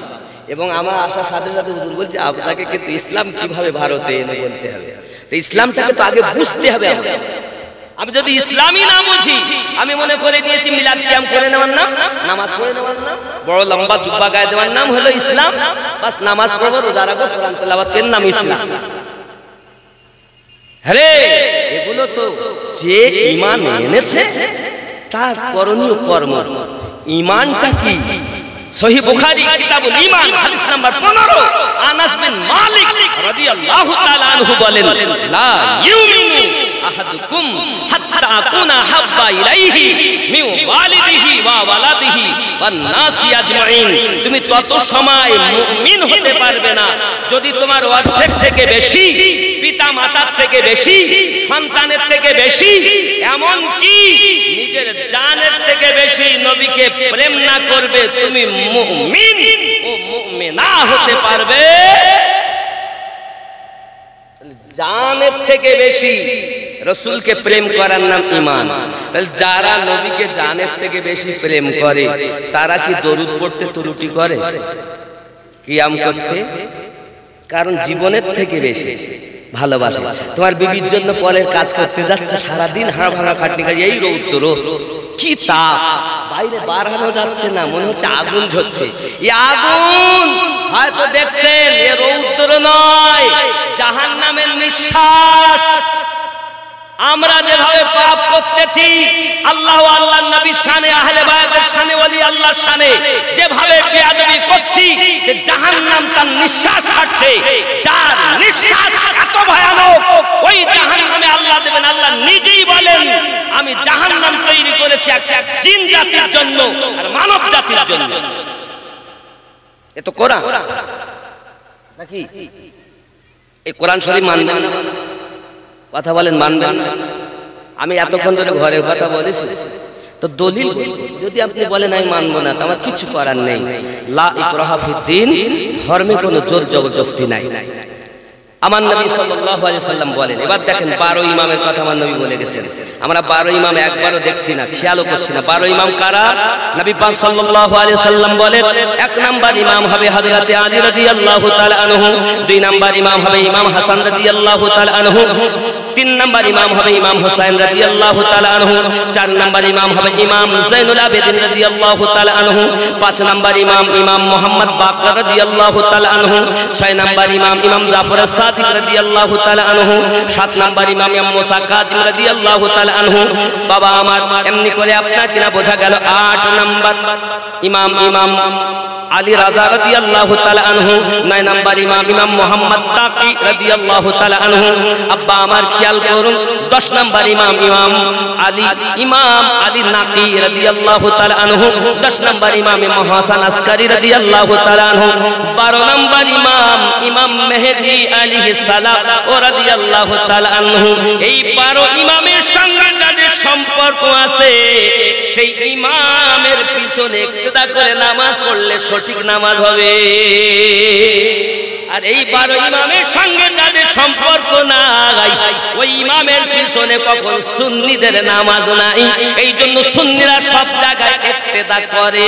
এবং আমার আসার সাথে সাথে হুজুর বলছে আপনাকে কিন্তু ইসলাম কিভাবে ভারতে এনে বলতে হবে, তো ইসলামটাকে তো আগে বুঝতে হবে। আমি যদি ইসলামই না বুঝি, আমি মনে করে নিয়েছি মিলাদ কিয়াম করে নেওয়ার নাম, নামাজ পড়ে নেওয়ার নাম, বড় লম্বা জুব্বা গায়ে দেওয়ার নাম হলো ইসলাম, বাস নামাজ পড়বো, রোজা রাখবো, কোরআন তেলাওয়াত করার নাম ইসলাম। আরে এগুলো তো যে ঈমান এনেছে তার করণীয় কর্ম। ঈমানটা কি? সহিহ বুখারী কিতাবুল ঈমান হাদিস নাম্বার 15, আনাস বিন মালিক রাদিয়াল্লাহু তাআলা আনহু বলেন, লা ইউমিনু আহাদুকুম হাত্তা আকুনা হাব্বা ইলাইহি মিন ওয়ালিদিহি ওয়া ওয়ালাদিহি ওয়ান নাসি আজমাইন, তুমি তত সময় মুমিন হতে পারবে না যদি তোমার অর্ধেক থেকে বেশি, পিতা মাতার থেকে বেশি, সন্তানের থেকে বেশি, এমন কি নিজের জানের থেকে বেশি নবীকে প্রেম না করবে, তুমি মুমিন ও মুমিনা হতে পারবে। জানের থেকে বেশি রাসূলকে প্রেম করার নাম ঈমান। তাহলে যারা নবীকে জানের থেকে বেশি প্রেম করে তারা কি দরুদ পড়তে ত্রুটি করে কিয়াম করতে? কারণ জীবনের থেকে বেশি ভালোবাসে। তোমার বিবির জন্য পরের কাজ করতে যাচ্ছে, সারাদিন হাড় ভাঙা খাটনি করে, এই রৌদ্র কি তাপ, বাইরে বার হওয়া যাচ্ছে না, মনে হচ্ছে আগুন ঝরছে। এই আগুন হয়তো দেখছেন এ রৌদ্র নয়, জাহান্নামের নিঃশ্বাস। আমরা যেভাবে পাপ করতেছি, আল্লাহ আল্লাহর নবীর শানে, আহলে বায়তের শানে, ওলি আল্লাহর শানে যেভাবে বেয়াদবি করছি, জাহান্নাম তার নিঃশ্বাস ছাড়ছে। যার নিঃশ্বাস এত ভয়ানক, ওই জাহান্নামে আল্লাহ দেবেন। আল্লাহ নিজেই বলেন, আমি জাহান্নাম তৈরি করেছি এক জিন জাতির জন্য আর মানব জাতির জন্য। এ তো কোরআন নাকি? এই কোরআন শরীফ মানবেন? কথা বলেন মানবেন? আমি এতক্ষণ ধরে ঘরের কথা বলেছি, তো দলিল যদি আপনি বলেন আমি মানবো না, তো আমার কিছু করার নেই। লা ইকরাহা ফিদ্দিন, ধর্মে কোনো জোর জবরদস্তি নাই। আমার নবী সাল্লাল্লাহু আলাইহি সাল্লাম বলেন, এবার দেখেন 12 ইমামের কথা আমার নবী বলে গেছেন। আমরা 12 ইমাম একবারও দেখছি না, খেয়ালও করছি না। 12 ইমাম কারা? নবী পাক সাল্লাল্লাহু আলাইহি সাল্লাম বলেন, 1 নাম্বার ইমাম হবে হযরতে আলী রাদিয়াল্লাহু তাআলা আনহু, 2 নাম্বার ইমাম হবে ইমাম হাসান রাদিয়াল্লাহু তাআলা আনহু, 3 নাম্বার ইমাম হবে ইমাম হুসাইন রাদিয়াল্লাহু তাআলা আনহু, 4 নাম্বার ইমাম হবে ইমাম যাইনুল আবেদিন রাদিয়াল্লাহু তাআলা আনহু, 5 নাম্বার ইমাম ইমাম মুহাম্মদ বাকর রাদিয়াল্লাহু তাআলা আনহু, 6 নাম্বার ইমাম ইমাম জাফর সাদিক রাদিয়াল্লাহু তাআলা আনহু, 7 নাম্বার ইমাম মুসা কাজিম রাদিয়াল্লাহু তাআলা আনহু। বাবা আমার, এমনি করে আপনার কিনা বোঝা গেল 8 নাম্বার ইমাম ইমাম আলী রাজা রাদিয়াল্লাহু তাআলা আনহু, 9 নাম্বার ইমাম ইমাম মুহাম্মদ তাকি রাদিয়াল্লাহু তাআলা আনহু। আব্বা আমার খেয়াল করুন, 10 নাম্বার ইমাম ইমাম আলী নাকি রাদিয়াল্লাহু তাআলা আনহু, 10 নাম্বার ইমাম ইমাম হাসান আসকারী রাদিয়াল্লাহু তাআলা আনহু, 12 নাম্বার ইমাম ইমাম মেহেদী আলাইহিস সালাম ও রাদিয়াল্লাহু তাআলা আনহু। এই 12 ইমামের সঙ্গে যাদের সম্পর্ক আছে সেই ইমামের পিছনে ইক্তেদা করে নামাজ পড়লে সঠিক নামাজ হবে। আর এই 12 ইমামের সঙ্গে যাদের সম্পর্ক নাই ওই ইমামের পিছনে কখন সুন্নিদের নামাজ নাই। এই জন্য সুন্নিরা সব জায়গায় ইক্তেদা করে,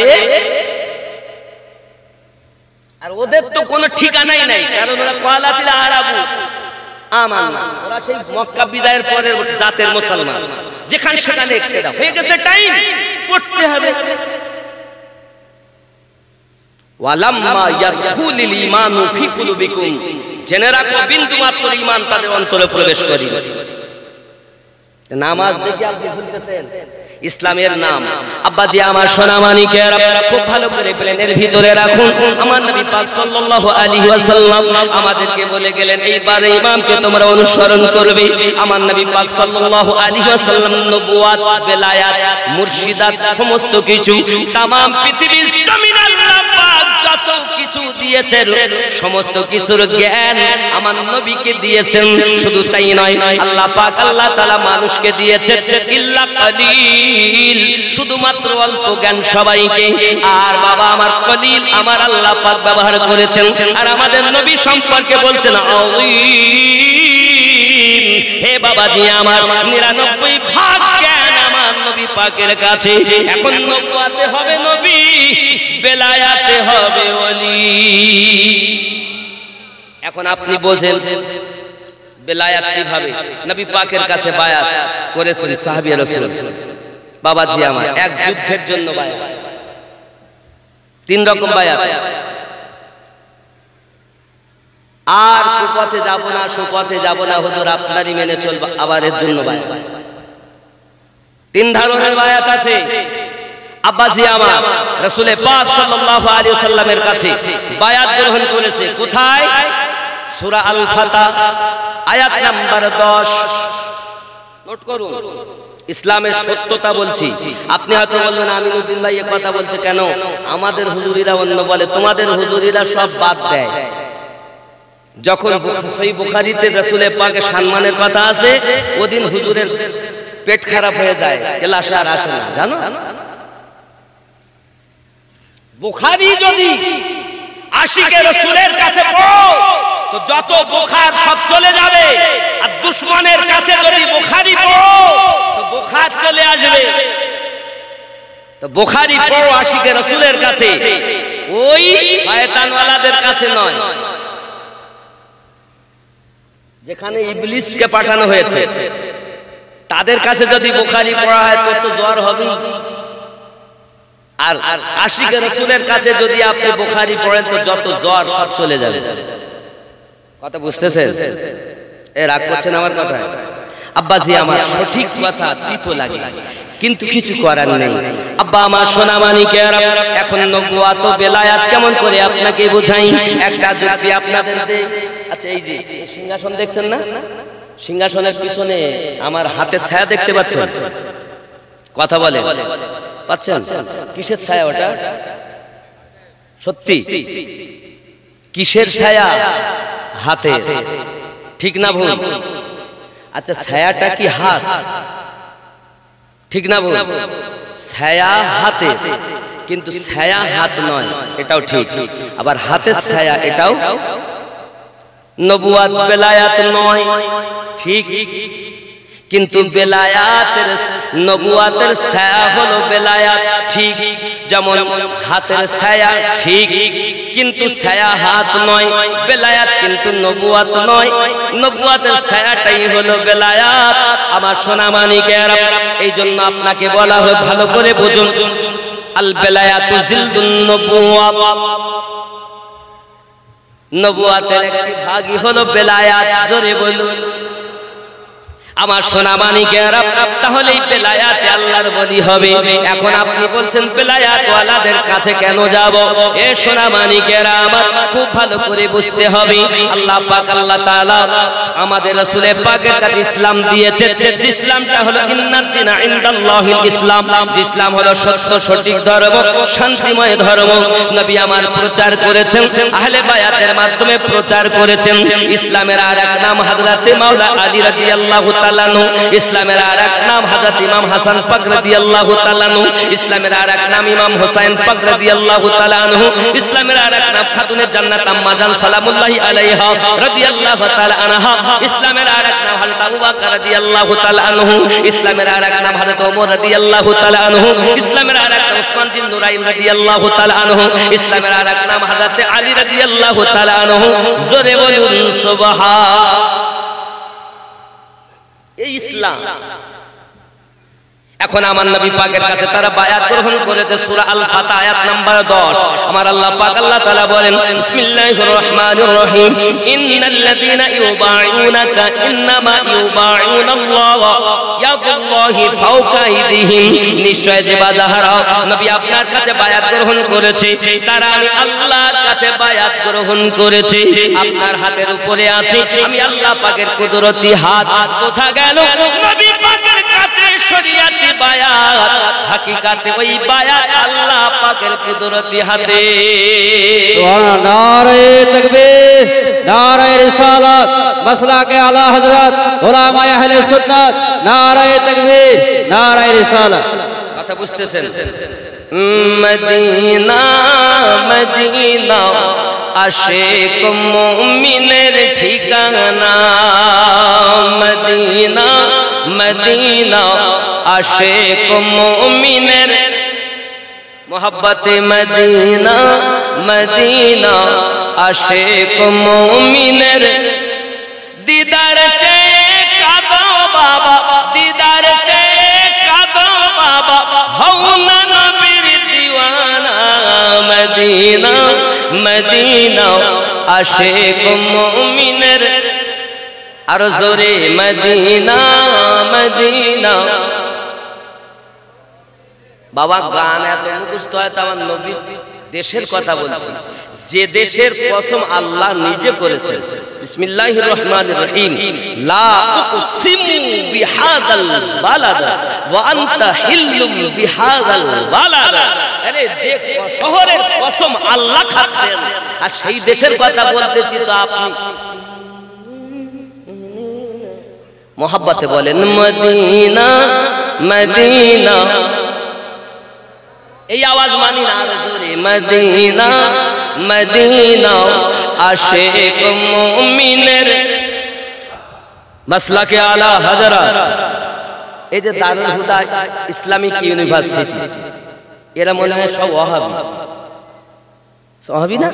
আর ওদের তো কোনো ঠিকানাই নাই, কারণ ওরা কালাতিল আরাবু আমান্না, ওরা সেই মক্কা বিদায়ের পরের জাতের মুসলমান, যেখানে সেখানে ইক্তেদা হয়ে গেছে, টাইম পড়তে হবে। ওয়ালাম্মা ইয়াদখুলুল ঈমানু ফি কুলুবিকুম, জেনে রাখো বিন্দু মাত্র ঈমান তাদের অন্তরে প্রবেশ করিবে। নামাজ দেখে আপনি ভুলতেছেন ইসলামের নাম। আব্বাজি আমার সোনা মানিকেরা খুব ভালো করে প্লেনের ভিতরে রাখুন। আমার নবী পাক সাল্লাল্লাহু আলাইহি ওয়াসাল্লাম আমাদেরকে বলে গেলেন এই 12 ইমামকে তোমরা অনুসরণ করবে। আমার নবী পাক সাল্লাল্লাহু আলাইহি ওয়াসাল্লাম নবুয়াত, বেলায়াত, মুর্শিদাত সমস্ত কিছু तमाम পৃথিবীর জমিন আল্লাহ পাক যত কিছু দিয়েছেন সমস্ত কিছুর জ্ঞান আমার নবীকে দিয়েছেন। শুধু তাই নয়, আল্লাহ পাক আল্লাহ তাআলা মানুষকে দিয়েছেন ইল্লা কলিল, শুধুমাত্র অল্প জ্ঞান সবাইকে। আর বাবা আমার কলিল আমার আল্লাহ পাক ব্যবহার করেছেন। আর আমাদের নবী সম্পর্কে বলছেন আযীম। হে বাবাজি আমার 99 ভাগ জ্ঞান আমার নবী পাকের কাছে। এখন নবুয়াতে হবে নবী, বেলায়াতে হবে ওলি। এখন আপনি বোঝেন বেলায়াত কিভাবে নবী পাকের কাছে বায়াত করেছেন সাহাবী রাসূল। বাবাজি আমার এক যুদ্ধের জন্য বায়াত, 3 রকম বায়াত। আর কুপথে যাব না, সুপথে যাব না, হুজুর আপনারই মেনে চলব, আবার এর জন্য বায়াত। 3 ধরনের বায়াত আছে। আব্বাজি আমার রাসূল পাক সাল্লাল্লাহু আলাইহি ওয়াসাল্লামের কাছে বায়াত গ্রহণ করেছে। কোথায়? সূরা আল ফাতহ আয়াত নাম্বার 10। নোট করুন, ইসলামের সত্যতা বলছি। আপনি হয়তো বলবেন আমিনুদ্দিন ভাই এই কথা বলছে কেন? আমাদের হুজুরিরা অন্য বলে, তোমাদের হুজুরিরা সব বাদ দেয়। যখন সহিহ বুখারীতে রাসূল পাকের সম্মানের কথা আছে, ওদিন হুজুরের পেট খারাপ হয়ে যায়, ক্লাসে আর আসে না, জানো? বুখারী যদি আশিকে রাসূলের কাছে পড়ো তো যত বুখার সব চলে যাবে। আর দুশমনের কাছে যদি বুখারী পড়ো তো বুখার চলে আসবে। তো বুখারী পড়ো আশিকে রাসূলের কাছে, ওই শয়তানওয়ালাদের কাছে নয়, যেখানে ইবলিসকে পাঠানো হয়েছে তাদের কাছে যদি বুখারী পড়া হয় তো জ্বর হবে। আর আশিকে রাসূলের কাছে যদি আপনি বুখারী পড়েন তো যত জ্বর সব চলে যাবে। কথা বুঝতেছেন? এ রাগ করছেন আমার কথা? আব্বাজি আমার সঠিক কথা তিতো লাগে, কিন্তু কিছু করার নেই। আব্বা আমার সোনা মানিকেরা, এখন নবুয়াত ও বেলায়াত কেমন করে আপনাকে বোঝাই। একটা যুক্তি আপনাদের দেই। আচ্ছা, এই যে সিংহাসন দেখছেন না, সিংহাসনের পিছনে আমার হাতে ছায়া দেখতে পাচ্ছেন? কথা বলে পাচ্ছেন? কিসের ছায়া ওটা? সত্যি কিসের ছায়া? হাতে, ঠিক না ভুল? আচ্ছা, ছায়াটা কি হাত? ঠিক না ভুল? ছায়া হাতে, কিন্তু ছায়া হাত নয়, এটাও ঠিক। আবার হাতের ছায়া এটাও নবুয়াত বেলায়াত নয়, ঠিক। কিন্তু বেলায়াতের নবুয়াতের ছায়া হলো বেলায়াত, ঠিক। যেমন হাতের ছায়া ঠিক, কিন্তু ছায়া হাত নয়। বেলায়াত কিন্তু নবুয়াত নয়, নবুয়াতের ছায়াটাই হলো বেলায়াত। আমার সোনা মানিকেরা, এই জন্য আপনাকে বলা হয় ভালো করে বুঝুন, আল বেলায়াতু জিলদুন নবুওয়াত। নবুয়াতের একটি ভাগই হলো বেলায়াত। জোরে বলুন আমার সোনা মানিকেরা, তাহলেই বেলায়াতে আল্লাহর ওলি হবে। এখন আপনি বলছেন বেলায়াত ওয়ালাদের কাছে কেন যাব? এ সোনা মানিকেরা আমার, খুব ভালো করে বুঝতে হবে। আল্লাহ পাক আল্লাহ তাআলা আমাদের রাসূল পাকের কাছে ইসলাম দিয়েছে। ইসলামটা হলো ইন্নাদ দীনা ইনদাল্লাহিল ইসলাম। ইসলাম হলো সত্য সঠিক ধর্ম, শান্তিময় ধর্ম। নবী আমার প্রচার করেছেন, আহলে বায়াতের মাধ্যমে প্রচার করেছেন। ইসলামের আরেক নাম হযরতে মাওলা আলী রাদিয়াল্লাহু তাআলা আনহু, ইসলামের আরেক নাম হযরত ইমাম হাসান পাক রাদিয়াল্লাহু তাআলা আনহু, ইসলামের আরেক নাম ইমাম হোসেন পাক রাদিয়াল্লাহু তাআলা আনহু, ইসলামের আরেক নাম খাতুনে জান্নাত আম্মা জান সালামুল্লাহি আলাইহা রাদিয়াল্লাহু তাআলা আনহা, ইসলামের আরেক নাম হযরত আবু বকর রাদিয়াল্লাহু তাআলা আনহু, ইসলামের আরেক নাম হযরত ওমর রাদিয়াল্লাহু তাআলা আনহু, ইসলামের আরেক নাম উসমান বিন নুরাইন রাদিয়াল্লাহু তাআলা আনহু, ইসলামের আরেক নাম হযরত আলী রাদিয়াল্লাহু তাআলা আনহু। জোরে বলুন সুবহান। এই ইসলাম। এখন আমার নবী পাকের কাছে তারা বায়াত গ্রহণ করেছে। সূরা আল ফাতহ আয়াত নাম্বার 10 আমার আল্লাহ পাক আল্লাহ তাআলা বলেন বিসমিল্লাহির রহমানির রহিম ইন্নাল্লাযীনা ইউবাইউনাকা ইন্নামা ইউবাইউনাল্লাহ ইয়াদুল্লাহি ফাওকা আইদিহিম, নিশ্চয় যে বাজাহারা নবী আপনার কাছে বায়াত গ্রহণ করেছে তারা আমি আল্লাহর কাছে বায়াত গ্রহণ করেছে, আপনার হাতের উপরে আছে আমি আল্লাহ পাকের কুদরতি হাত। বোঝা গেল নবী পাকের কাছে শরীয়তি বায়াত, হাকিকাতে ওই বায়াত আল্লাহ পাকের কুদরতি হাতে। সুবহানাল্লাহ। নারে তাকবীর, নারে রিসালাত, মাসলাকে আলা হযরত উলামায়ে আহলে সুন্নাত, নারে তাকবীর, নারে রিসালাত। কথা বুঝতেছেন? মদিনা মদিনা আশিক মুমিনের ঠিকানা, মদিনা মদিনা আশিক মুমিনের মোহাব্বতে মদিনা মদিনা আশিক মুমিনের দিদার চেয়ে কাঁদো বাবা, দিদার চেয়ে কাঁদো বাবা, হও না নবীর দিওয়ানা, মদিনা মদিনা আশিক মুমিনের। আর জোরে মদিনা মদিনা। বাবা গান এত মুখস্থ হয় তো আমার নবী দেশের কথা বলছি, যে দেশের কসম আল্লাহ নিজে করেছেন। বিসমিল্লাহির রহমানির রহিম লা উকসিমু বিহাদাল বালাদ ওয়া আনতা হিল্লুম বিহাদাল বালাদ। আরে যে শহরের কসম আল্লাহ খাচ্ছেন আর সেই দেশের কথা বলতেছি, তো আপনি মোহাব্বতে বলেন মদিনা মদিনা। এই আওয়াজ মানি না, জোরে মদিনা মদিনা আশিক মুমিনের মাসলাকে আলা হযরত। এই যে দারুল হুদা ইসলামিক ইউনিভার্সিটি, এরা মনে হয় সব ওয়াহাবি। ওয়াহাবি না?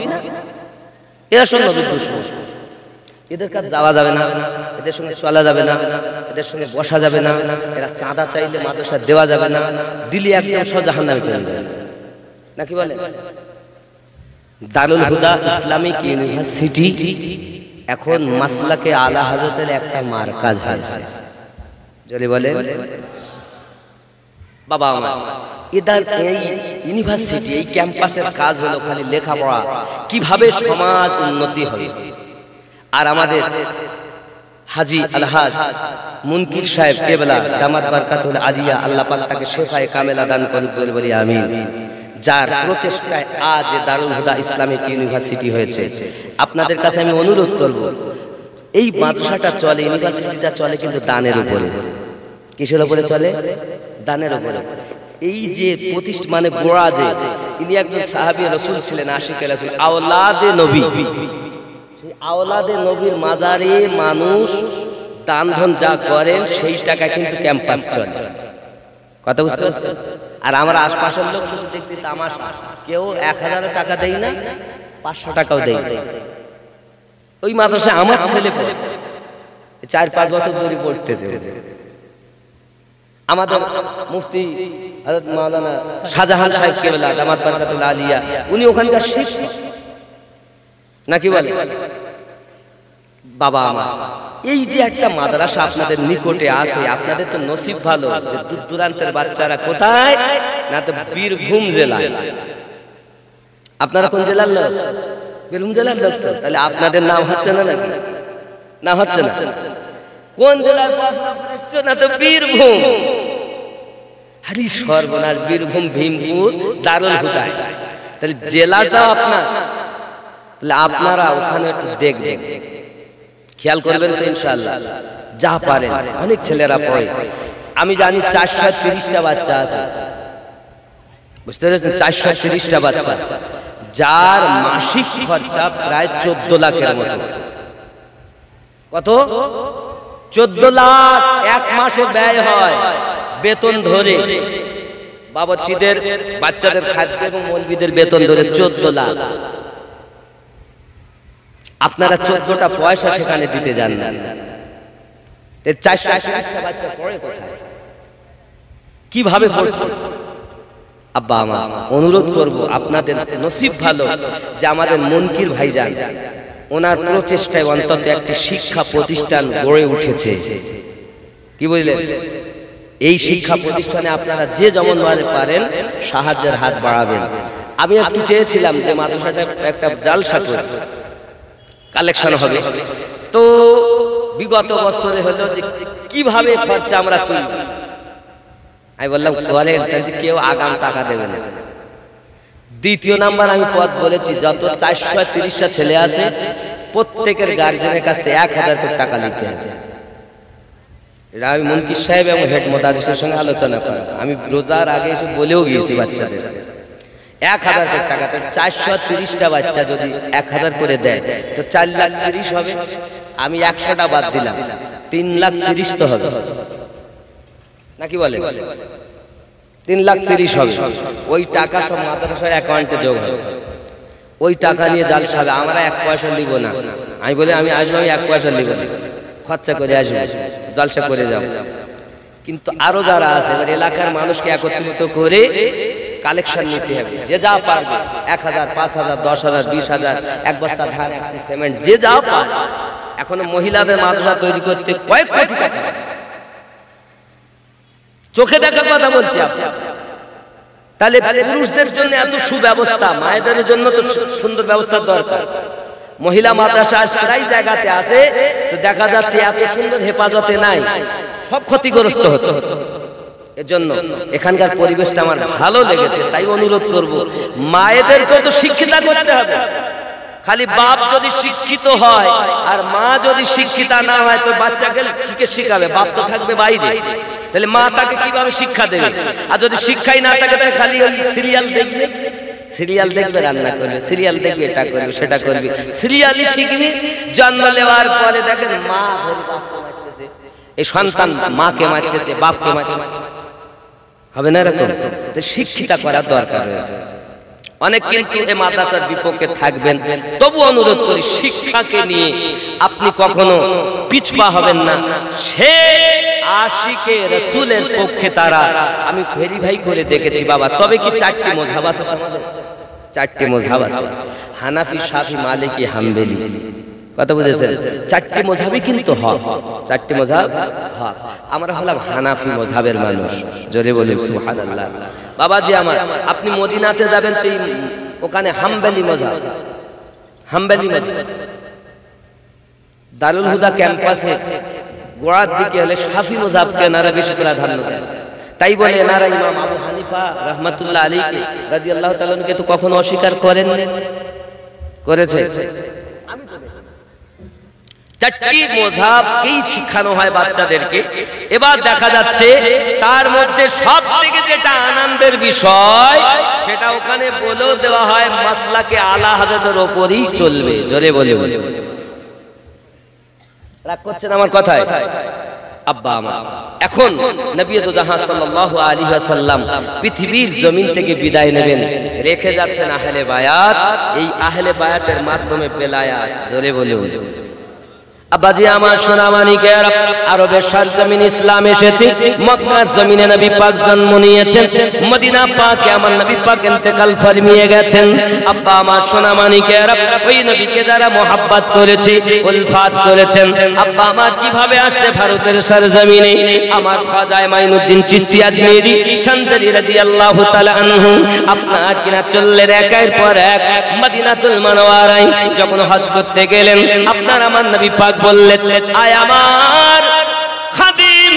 এরা সব নবীর দুশমন। এদের কাছে যাওয়া যাবে না, এদের সঙ্গে চলা যাবে না, এদের সঙ্গে বসা যাবে না, এরা চাঁদা চাইলে মাদ্রাসা দেওয়া যাবে না, দিলে একদম সোজা জাহান্নামে চলে যাবে নাকি বলে? দারুল হুদা ইসলামিক ইউনিভার্সিটি এখন মাসলাকে আলা হযরতের একটা মারকাজ হয়েছে। যদি বলে বাবা আমার এদের এই ইউনিভার্সিটি এই ক্যাম্পাসের কাজ হলো খালি লেখাপড়া, কিভাবে সমাজ উন্নতি হবে। আর আমাদের হাজী আলহাজ মুনকির সাহেব কেবলা দামাত বারকাতুল আলিয়া আল্লাহ পাক তাকে শেফায়ে কামেলা দান করুন, জোরে বলি আমিন। যার প্রচেষ্টায় আজ দারুল হুদা ইসলামিক ইউনিভার্সিটি হয়েছে। আপনাদের কাছে আমি অনুরোধ করব, এই মাদ্রাসাটা চলে, ইউনিভার্সিটিটা চলে কিন্তু দানের উপরে। কিসের উপরে চলে? দানের উপরে। এই যে প্রতিষ্ঠা মানে গোড়া, যে ইনি একজন সাহাবী রাসূল ছিলেন, আশিকে রাসূল, আওলাদে নবী। সেই আওলাদে নবীর মাজারে মানুষ দান ধন যা করেন সেই টাকা কিন্তু ক্যাম্পাস চলে। কথা বুঝতে পারছেন? আর আমরা আশপাশের লোক শুধু দেখতে তামাশা, কেউ 1000 টাকা দেয় না, 500 টাকাও দেয়। ওই মাদ্রাসায় আমার ছেলে পড়ে 4-5 বছর ধরে পড়তেছে। আমাদের মুফতি হযরত মাওলানা শাহজাহান সাহেব কেবলা দামাত বারকাতুল আলিয়া, উনি ওখানকার শিক্ষক নাকি বলে? বাবা আমার এই যে একটা মাদ্রাসা আপনাদের নিকটে আছে, আপনাদের তো নসিব ভালো যে দূর দূরান্তের বাচ্চারা কোথায় না, তো বীরভূম জেলায়। আপনারা কোন জেলার লোক? বীরভূম জেলার লোক। তাহলে আপনাদের নাম হচ্ছে না নাকি? নাম হচ্ছে না? কোন জেলার পড়াশোনা করেছেন? না তো বীরভূম। আরে সর্বনাশ, বীরভূম ভীমপুর দারুল হুদায়। তাহলে জেলাটাও আপনার, তাহলে আপনারা ওখানে একটু দেখবেন, খেয়াল করবেন তো ইনশাআল্লাহ। যা পারেন, অনেক ছেলেরা পড়ে। আমি জানি 430টা বাচ্চা আছে, বুঝতে পেরেছেন? 430টা বাচ্চা, যার মাসিক খরচা প্রায় 14 লাখের মতো। কত? 14 লাখ এক মাসে ব্যয় হয় বেতন ধরে। বাবুর্চিদের, বাচ্চাদের খাদ্য এবং মৌলবীদের বেতন ধরে 14 লাখ। আপনারা 14টা পয়সা সেখানে দিতে যান না। 430টা বাচ্চা পড়ে কোথায়, কিভাবে পড়ছে? আব্বা আমার অনুরোধ করব, আপনাদের নসিব ভালো যে আমাদের মনকির ভাইজান, ওনার প্রচেষ্টায় অন্তত একটি শিক্ষা প্রতিষ্ঠান গড়ে উঠেছে। কি বুঝলেন? এই শিক্ষা প্রতিষ্ঠানে আপনারা যে যেমন পারেন সাহায্যের হাত বাড়াবেন। আমি একটু চেয়েছিলাম যে মাদ্রাসাটা একটা জালসা করে কালেকশন হবে, তো বিগত বছরে হলো যে কিভাবে খরচা আমরা তুলব। আমি বললাম করেন, কেউ আগাম টাকা দেবে না। দ্বিতীয় নাম্বার আমি পদ বলেছি, যত 430টা ছেলে আছে প্রত্যেকের গার্জেনের কাছ থেকে 1000 করে টাকা নিতে হবে। এটা আমি মুনকির সাহেব এবং হেড মোদারিসের সঙ্গে আলোচনা করি। আমি রোজার আগে এসে বলেও গিয়েছি বাচ্চাদের 1000 করে টাকা। 430টা বাচ্চা যদি 1000 করে দেয় তো 4,30,000 হবে। আমি 100টা বাদ দিলাম, 3,30,000 তো হবে নাকি বলে? 3,30,000 হবে। ওই টাকা সব মাদ্রাসার অ্যাকাউন্টে যোগ হবে। ওই টাকা নিয়ে জালসা হবে। আমরা 1 পয়সা নিব না। আমি বলি আমি আসবো, আমি 1 পয়সা নিব না, খরচা করে আসবো, জালসা করে যাব। কিন্তু আরো যারা আছে এলাকার মানুষকে একত্রিত করে কালেকশন নিতে হবে। যে যা পারবে, 1000, 5000, 10,000, 20,000, 1 বস্তা ধান, 1 সিমেন্ট, যে যা পারবে। এখনো মহিলাদের মাদ্রাসা তৈরি করতে কয়েক কোটি টাকা, চোখে দেখার কথা বলছি। তাহলে পুরুষদের জন্য এত সুব্যবস্থা, মায়েদের জন্য তো সুন্দর ব্যবস্থার দরকার। মহিলা মাদ্রাসা প্রায় জায়গাতে আছে, তো দেখা যাচ্ছে এত সুন্দর হেফাজতে নাই, সব ক্ষতিগ্রস্ত হতো। এজন্য এখানকার পরিবেশটা আমার ভালো লেগেছে। তাই অনুরোধ করব, মায়েদেরকেও তো শিক্ষিত করতে হবে। খালি বাপ যদি শিক্ষিত হয় আর মা যদি শিক্ষিতা না হয় তো বাচ্চাকে কি শিখাবে? বাপ তো থাকবে বাইরে, তাহলে মা তাকে কিভাবে শিক্ষা দেবে? আর যদি শিক্ষাই না থাকে তাহলে খালি সিরিয়াল দেখবে, সিরিয়াল দেখবে, রান্না করবে, সিরিয়াল দেখবে, এটা করবে, সেটা করবে, সিরিয়ালই শিখবি। জন্ম নেওয়ার পরে দেখেন মা ধরে বাপকে মারতেছে, এই সন্তান মাকে মারতেছে, বাপকে মারতেছে, হবে না এরকম? তো শিক্ষিতা করার দরকার রয়েছে। অনেক কিন্তু এই মাদ্রাসার বিপক্ষে থাকবেন, তবু অনুরোধ করি শিক্ষাকে নিয়ে আপনি কখনো পিছপা হবেন না। সে আশিকে রাসূলের পক্ষে তারা, আমি ভেরিফাই করে দেখেছি বাবা। তবে কি 4টি মাযহাব আছে? 4টি মাযহাব আছে, হানাফি, শাফি, মালিকি, হাম্বলি। কথা বুঝেছেন? 4টি মাযহাবই কিন্তু হক, 4টি মাযহাব হক। আমরা হলাম হানাফি মাযহাবের মানুষ। জোরে বলি সুবহানাল্লাহ। বাবাজি আমার, আপনি মদিনাতে যাবেন তো ওখানে হাম্বলি মাযহাব, হাম্বলি মাযহাব। দারুল হুদা ক্যাম্পাসে গোড়ার দিকে হলে শাফি মাযহাবকে এনারা বেশি প্রাধান্য দেন। তাই বলে এনারা ইমাম আবু হানিফা রাহমাতুল্লাহ আলাইহি রাদিয়াল্লাহু তাআলা কে তো কখনো অস্বীকার করেন, করেছে? 4টি মাযহাবকেই শিখানো হয় বাচ্চাদেরকে। এবার দেখা যাচ্ছে তার মধ্যে সবথেকে যেটা আনন্দের বিষয়, সেটা ওখানে বলেও দেওয়া হয় মাসলাকে আলা হযরতের উপরই চলবে। জোরে বলে রাগ করছেন আমার কথায়? আব্বা আমার, এখন নবী দো জাহান সাল্লাল্লাহু আলাইহি ওয়াসাল্লাম পৃথিবীর জমিন থেকে বিদায় নেবেন, রেখে যাচ্ছেন আহলে বায়াত। এই আহলে বায়াতের মাধ্যমে বেলায়াত। জোরে বলুন। আব্বাজি আমার, সোনা মানিকের, আরবের সরজমিন ইসলাম এসেছে, মক্কার জমিনে নবী পাক জন্ম নিয়েছেন, মদিনা পাকে আমার নবী পাক ইন্তেকাল ফরমিয়ে গেছেন। আব্বা আমার, সোনা মানিকের, ওই নবীকে যারা মোহাব্বত করেছে, উলফাত করেছেন, আব্বা আমার কিভাবে আসে ভারতের সরজমিনে? আমার খাজা মাইনুদ্দিন চিশতি আজমেরি শানজারি রাদিয়াল্লাহু তাআলা আনহু আপনার কিনা চললেন একের পর এক মদিনাতুল মুনাওয়ারায়। যখন হজ করতে গেলেন, আপনার আমার নবী পাক বললেন, আয় আমার খাদিম,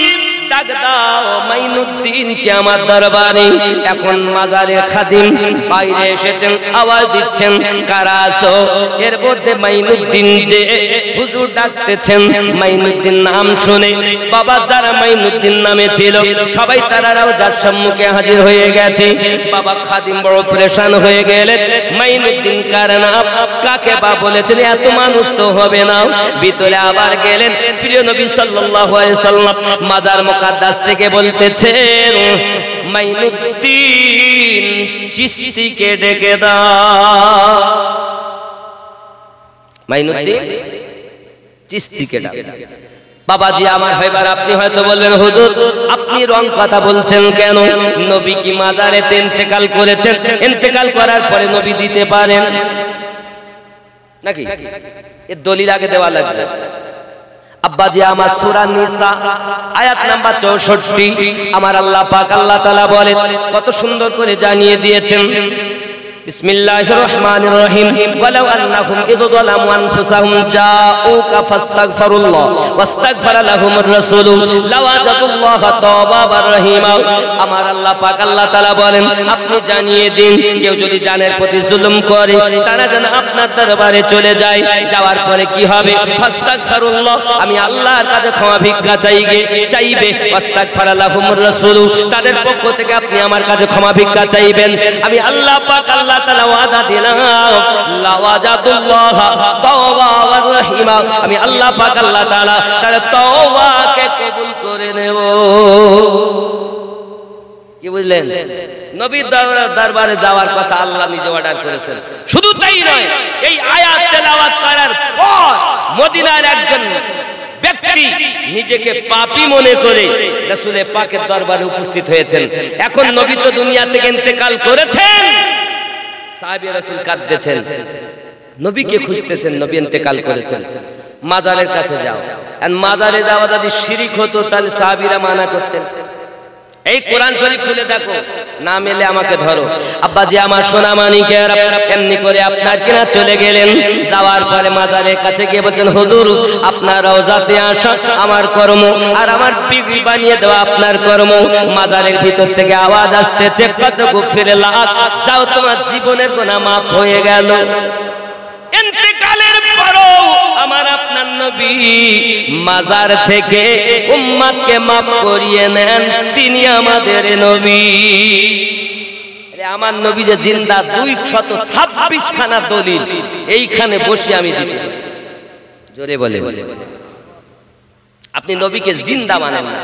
ডাক দাও দাও মাইনুদ্দিনকে আমার দরবারে। এখন মাজারের খাদিম বাইরে এসেছেন, আওয়াজ দিচ্ছেন কারা আছো? এর মধ্যে মাইনুদ্দিন যে হুজুর ডাকতেছেন, মাইনুদ্দিন নাম শুনে বাবা যারা মাইনুদ্দিন নামে ছিল সবাই তারাও যার সম্মুখে হাজির হয়ে গেছে। বাবা খাদিম বড় পরেশান হয়ে গেলেন, মাইনুদ্দিন কার নাম, কাকে বা বলেছেন, এত মানুষ তো হবে না। ভিতরে আবার গেলেন, প্রিয় নবী সাল্লাল্লাহু আলাইহি সাল্লাম মাজার মুকাদ্দাস থেকে বলতেছেন মাইনুদ্দিন চিশতিকে ডেকে দাও। মাইনুদ্দিন চিশতিকে ডাক। বাবাজি আমার হয়বার আপনি হয়তো বলবেন হুজুর আপনি রং কথা বলছেন কেন? নবী কি মাজারেতে ইন্তেকাল করেছেন? ইন্তেকাল করার পরে নবী দিতে পারেন নাকি? এর দলিল আগে দেওয়া লাগবে। আব্বাজি আমার সূরা নিসা আয়াত নাম্বার 64 আমার আল্লাহ পাক আল্লাহ তাআলা বলেন, কত সুন্দর করে জানিয়ে দিয়েছেন। বিসমিল্লাহির রহমানির রহিম ওয়ালাউ আন্নাহুম ইয যালামু আনফুসাহুম জাউকা ফাস্তাগফিরুল্লাহ ওয়াস্তাগফারা লাহুমুর রাসূল লাওয়াজাদুল্লাহা তাওয়াবার রহিমা। আমার আল্লাহ পাক আল্লাহ তাআলা বলেন আপনি জানিয়ে দিন কেউ যদি জানের প্রতি জুলুম করে তারা যেন আপনার দরবারে চলে যায়, যাওয়ার পরে কি হবে? ফাস্তাগফিরুল্লাহ আমি আল্লাহর কাছে ক্ষমা ভিক্ষা চাইবে, ওয়াস্তাগফারা লাহুমুর রাসূল তাদের পক্ষ থেকে আপনি আমার কাছে ক্ষমা ভিক্ষা চাইবেন। আমি আল্লাহ পাক আল্লাহ তাআলা ওয়াদা দিলাম লাওয়াজাদুল্লাহ তাওয়াবার রহিমা, আমি আল্লাহ পাক আল্লাহ তাআলা তার তওবাকে কবুল করে নেব। কি বুঝলেন? নবীর দরবারে যাওয়ার কথা আল্লাহ নিজে অর্ডার করেছেন। শুধু তাই নয়, এই আয়াত তেলাওয়াত করার পর মদিনার একজন ব্যক্তি নিজেকে পাপী মনে করে রাসূল পাকের দরবারে উপস্থিত হয়েছেন। এখন নবী তো দুনিয়া থেকে ইন্তেকাল করেছেন, সাহাবী রাসূল কাঁদতেছেন, নবীকে খুঁজতেছেন, নবী ইন্তেকাল করেছেন। মাজারের কাছে যাও, আর মাজারে যাওয়া যদি শিরিক হতো তাহলে সাহাবীরা মানা করতেন। এই কোরআন শরীফ খুলে দেখো, না মেলে আমাকে ধরো। আব্বাজি আমার সোনা মানিকের এমনি করে আপনার কিনা চলে গেলেন, যাওয়ার পরে মাজারের কাছে গিয়ে বলছেন হুজুর আপনার রওজাতে আসা আমার কর্ম, আর আমার বিবি বানিয়ে দেওয়া আপনার কর্ম। মাজারের ভিতর থেকে আওয়াজ আসতেছে কত গুফিরাল্লাহ, যাও তোমার জীবনের গুনাহ মাফ হয়ে গেল। ইন্তেকালের পরও আমার আপনার নবী মাজার থেকে উম্মতকে মাফ করিয়ে নেন, তিনি আমাদের নবী। আমার নবী যে জিন্দা 226 খানা দলিল এইখানে বসে আমি দিতে, জোরে বলে আপনি নবীকে জিন্দা মানেন না।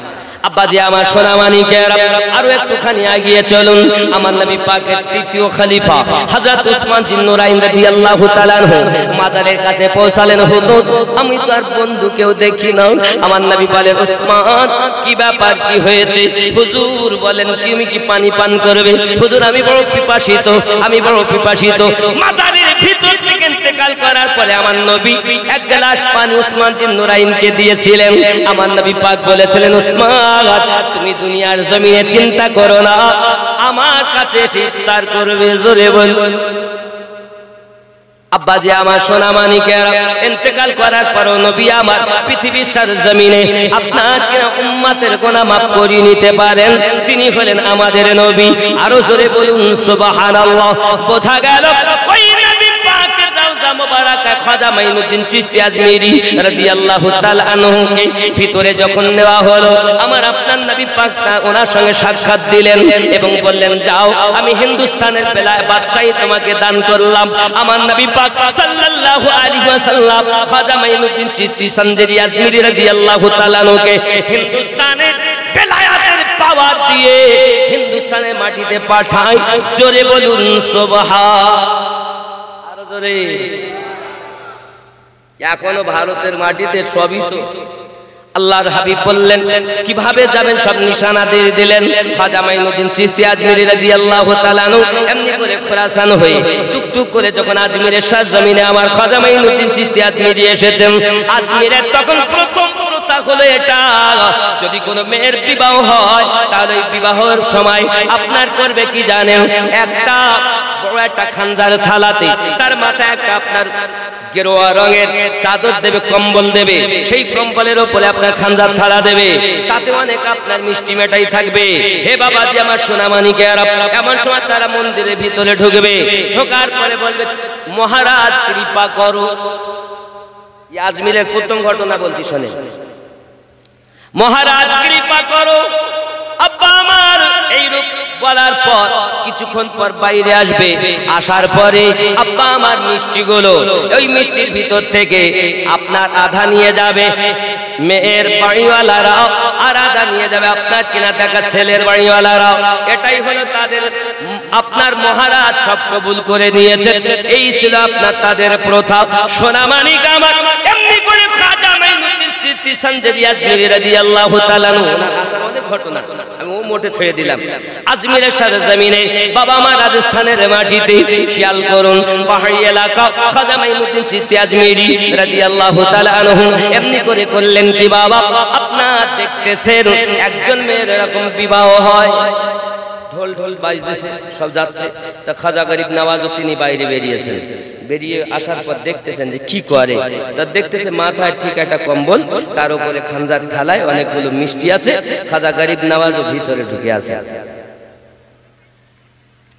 আব্বাজি আমার সোনা মানিকের আরো একটুখানি এগিয়ে চলুন। আমার নবী পাকের তৃতীয় খলিফা হযরত উসমান জিন নুরাইন রাদিয়াল্লাহু তাআলা আনহু মাজারের কাছে পৌঁছালেন। হুজুর আমি তো আর বন্ধুকেও দেখি না। আমার নবী বলেন উসমান কি ব্যাপার, কি হয়েছে? হুজুর বলেন তুমি কি পানি পান করবে? হুজুর আমি বড় পিপাসিত, আমি বড় পিপাসিত। মাজারের ভিতর থেকে ইন্তেকাল করার পরে আমার নবী এক গ্লাস পানি উসমান জিন নুরাইনকে দিয়েছিলেন। আমার নবী পাক বলেছিলেন উসমান তুমি দুনিয়ার জমিনে চিন্তা করো না, আমার কাছে এসে ইফতার করবে, জোরে বল। আব্বাজি আমার সোনা মানিকের ইন্তেকাল করার পর নবী আমার পৃথিবীর সরজমিনে আপনার কিনা উম্মতের গুনাহ মাফ করে নিতে পারেন, তিনি হলেন আমাদের নবী। আরো জোরে বলুন সুবহানাল্লাহ। বোঝা গেল ওই নবী পাকের রওজা মুবারাকা খাজা মাইনুদ্দিন চিশতি আজমিরি রাদিয়াল্লাহু তাআলা আনহুকে ভিতরে যখন নেওয়া হলো, আমার আপনার নবী পাক ওনার সঙ্গে সাক্ষাৎ দিলেন এবং বললেন যাও আমি হিন্দুস্তানের বেলায় বাদশাহী তোমাকে দান করলাম। আমার নবী পাক সাল্লাল্লাহু আলাইহি ওয়াসাল্লাম খাজা মাইনুদ্দিন চিশতি সঞ্জেরি আজমিরি রাদিয়াল্লাহু তাআলা আনহুকে হিন্দুস্তানের বেলায়াতের পাওয়ার দিয়ে হিন্দুস্তানের মাটিতে পাঠায়। জোরে বলুন সুবহান। আরো জোরে। এখনো ভারতের মাটিতে সবই তো আল্লাহর হাবিব বললেন কিভাবে যাবেন সব নিশানা দিয়ে দিলেন। খাজা মাইনুদ্দিন চিশতি আজমিরি রাদিয়াল্লাহু তাআলা আনহু এমনি করে খোরাসান হয়ে টুকটুক করে যখন আজমিরের সরজমিনে আমার খাজা মাইনুদ্দিন চিশতি আজমিরি এসেছেন, আজমিরের তখন প্রথম প্রথা হলো এটা, যদি কোনো মেয়ের বিবাহ হয় তাহলে বিবাহের সময় আপনার করবে কি জানেন, একটা বড় একটা খানজার থালাতে, তার মাথায় একটা আপনার গেরুয়া রঙের চাদর দেবে, কম্বল দেবে, সেই কম্বলের উপরে আপনার খানজার থালা দেবে, তাতে অনেক আপনার মিষ্টি মেটাই থাকবে। হে বাবাজি আমার সোনামানিকেরা, এমন সময় তারা মন্দিরের ভিতরে ঢুকবে, ঢোকার পরে বলবে মহারাজ কৃপা করো। আজমিরের প্রথম ঘটনা বলছি শোনেন। মহারাজ কৃপা করো, আব্বা আমার এইরূপ বলার পর কিছুক্ষণ পর বাইরে আসবে, আসার পরে আব্বা আমার মিষ্টিগুলো ওই মিষ্টির ভিতর থেকে আপনার আধা নিয়ে যাবে মেয়ের বাড়িওয়ালারাও, আর আধা নিয়ে যাবে আপনার কিনা দেখা ছেলের বাড়িওয়ালারাও। এটাই হলো তাদের, আপনার মহারাজ সব কবুল করে নিয়েছে, এই ছিল আপনার তাদের প্রথা। সোনামানিক আমার এমনি করে খাজা মাইনুদ্দিন চিশতি সঞ্জরি আজমিরি রাদিয়াল্লাহু তাআলা আনহু অনেক ঘটনা আমি ও মোটে ছেড়ে দিলাম। আজমিরের সরজমিনে বাবা মা রাজস্থানের মাটিতে খেয়াল করুন, পাহাড়ি এলাকা, খাজা মাইনুদ্দিন চিশতি আজমিরি রাদিয়াল্লাহু তাআলা আনহু এমনি করে করলেন কি বাবা, আপনার দেখতেছেন একজন মেয়ের এরকম বিবাহ হয়, ঢোল ঢোল বাজতেছে, সব যাচ্ছে, তা খাজা গরিব নওয়াজও তিনি বাইরে বেরিয়েছেন। বেরিয়ে আসার পর দেখতেছেন যে কি করে, তা দেখতেছে মাথায় ঠিক একটা কম্বল, তার উপরে খানজার থালায় অনেকগুলো মিষ্টি আছে, খাজা গরিব নওয়াজও ভিতরে ঢুকে আছে।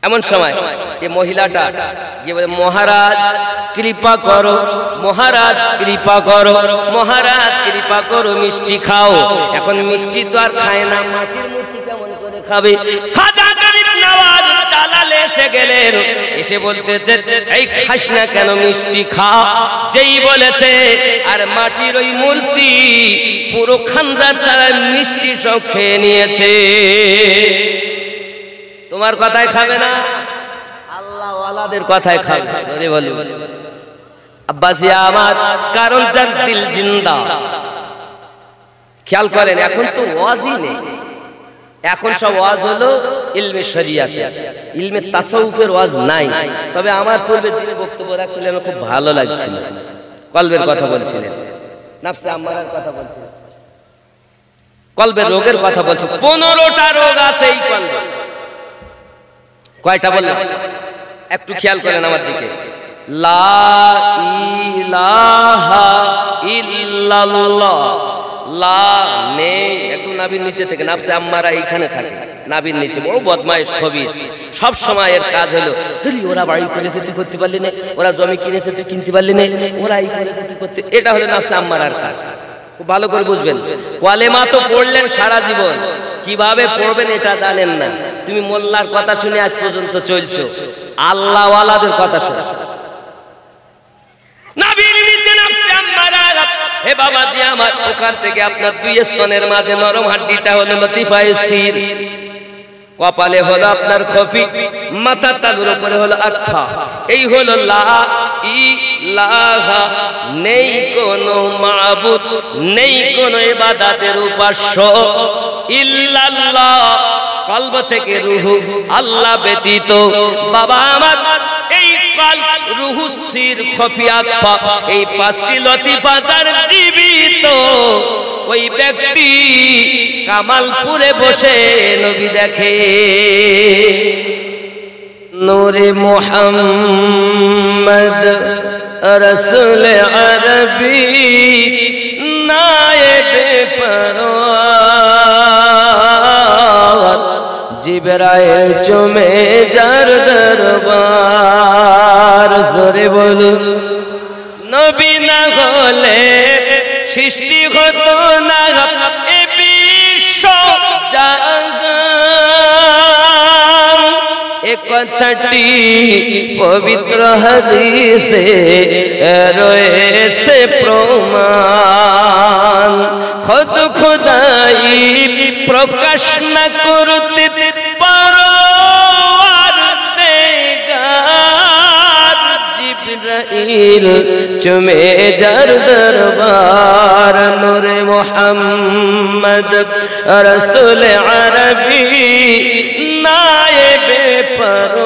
এমন সময় এই মহিলাটা গিয়ে বলে মহারাজ কৃপা করো, মহারাজ কৃপা করো, মহারাজ কৃপা করো, মিষ্টি খাও। এখন মিষ্টি তো আর খায় না, মাটির মূর্তি কেমন করে খাবে? খাজা গরিব নওয়াজ জালালে এসে গেলেন, এসে বলতেছে এই খাস না কেন, মিষ্টি খা। যেই বলেছে আর মাটির ওই মূর্তি পুরো খানজার তারা মিষ্টি সব খেয়ে নিয়েছে। তোমার কথাই খাবে না, আল্লাহ ওয়ালাদের কথাই খাবে। ধরে বলি আব্বাজি আমার, কারণ যার দিল জিন্দা। খেয়াল করেন এখন তো ওয়াজই নেই, এখন সব ওয়াজ হলো ইলমে শরিয়াত, ইলমে তাসাউফের ওয়াজ নাই। তবে আমার পূর্বে যিনি বক্তব্য রাখছিলেন আমার খুব ভালো লাগছিল, কলবের কথা বলছিলেন, নাফসে আম্মারার কথা বলছিলেন, কলবের রোগের কথা বলছেন। 15টা রোগ আছে এই কলবে। কয়টা বললাম একটু খেয়াল করেন আমার দিকে। লা ইলাহা ইল্লাল্লাহ, লা নেই, একটু নাভির নিচে থেকে, নাফসে আম্মারা এইখানে থাকে, নাভির নিচে, বড় বদমাইশ খবিস। সব সময় এর কাজ হলো ওরা বাড়ি করেছে তুই করতে পারলি না, ওরা জমি কিনেছে তুই কিনতে পারলি না, ওরা এই করেছে তুই করতে, এটা হলো নাফসে আম্মারার কাজ। খুব ভালো করে বুঝবেন, কালেমা তো পড়লেন সারা জীবন, কিভাবে পড়বেন এটা জানেন না। তুমি মোল্লার কথা শুনে আজ পর্যন্ত চলছো, আল্লাহ ওয়ালাদের কথা শুনে। নাভির নিচে নাফসে আম্মারা, হে বাবাজি আমার, ওখান থেকে আপনার দুই স্তনের মাঝে নরম হাড্ডিটা হলো লতিফায়ে সির, কপালে হলো আপনার খফি, মাথার তালুর উপরে হলো আখফা। এই হলো লা ইলাহা, নেই কোনো মাবুদ, নেই কোনো ইবাদতের উপাস্য ইল্লাল্লাহ, কলব থেকে রুহু আল্লাহ ব্যতীত। বাবা আমার এই কলব, রুহু, সির, খফি, আখফা, এই পাঁচটি লতিফা যার জীবিত, ওই ব্যক্তি কামালপুরে বসে নবী দেখে। নূরে মুহাম্মদ রসুল আরবি নায়েবে পরওয়ার, জিবরাইল চুমে যার দরবার। জোরে বলুন, নবী না হলে সৃষ্টি হতো না এ বিশ্ব জাহান। এ কথাটি পবিত্র হাদিসে রয়েছে প্রমাণ। খোদ খোদাই প্রকাশ না করতে পরওয়ারদিগার, জিবরাইল চুমে যার দরবার। নূরে মুহাম্মদ রসুল আরবি নায়েবে পরওয়ার,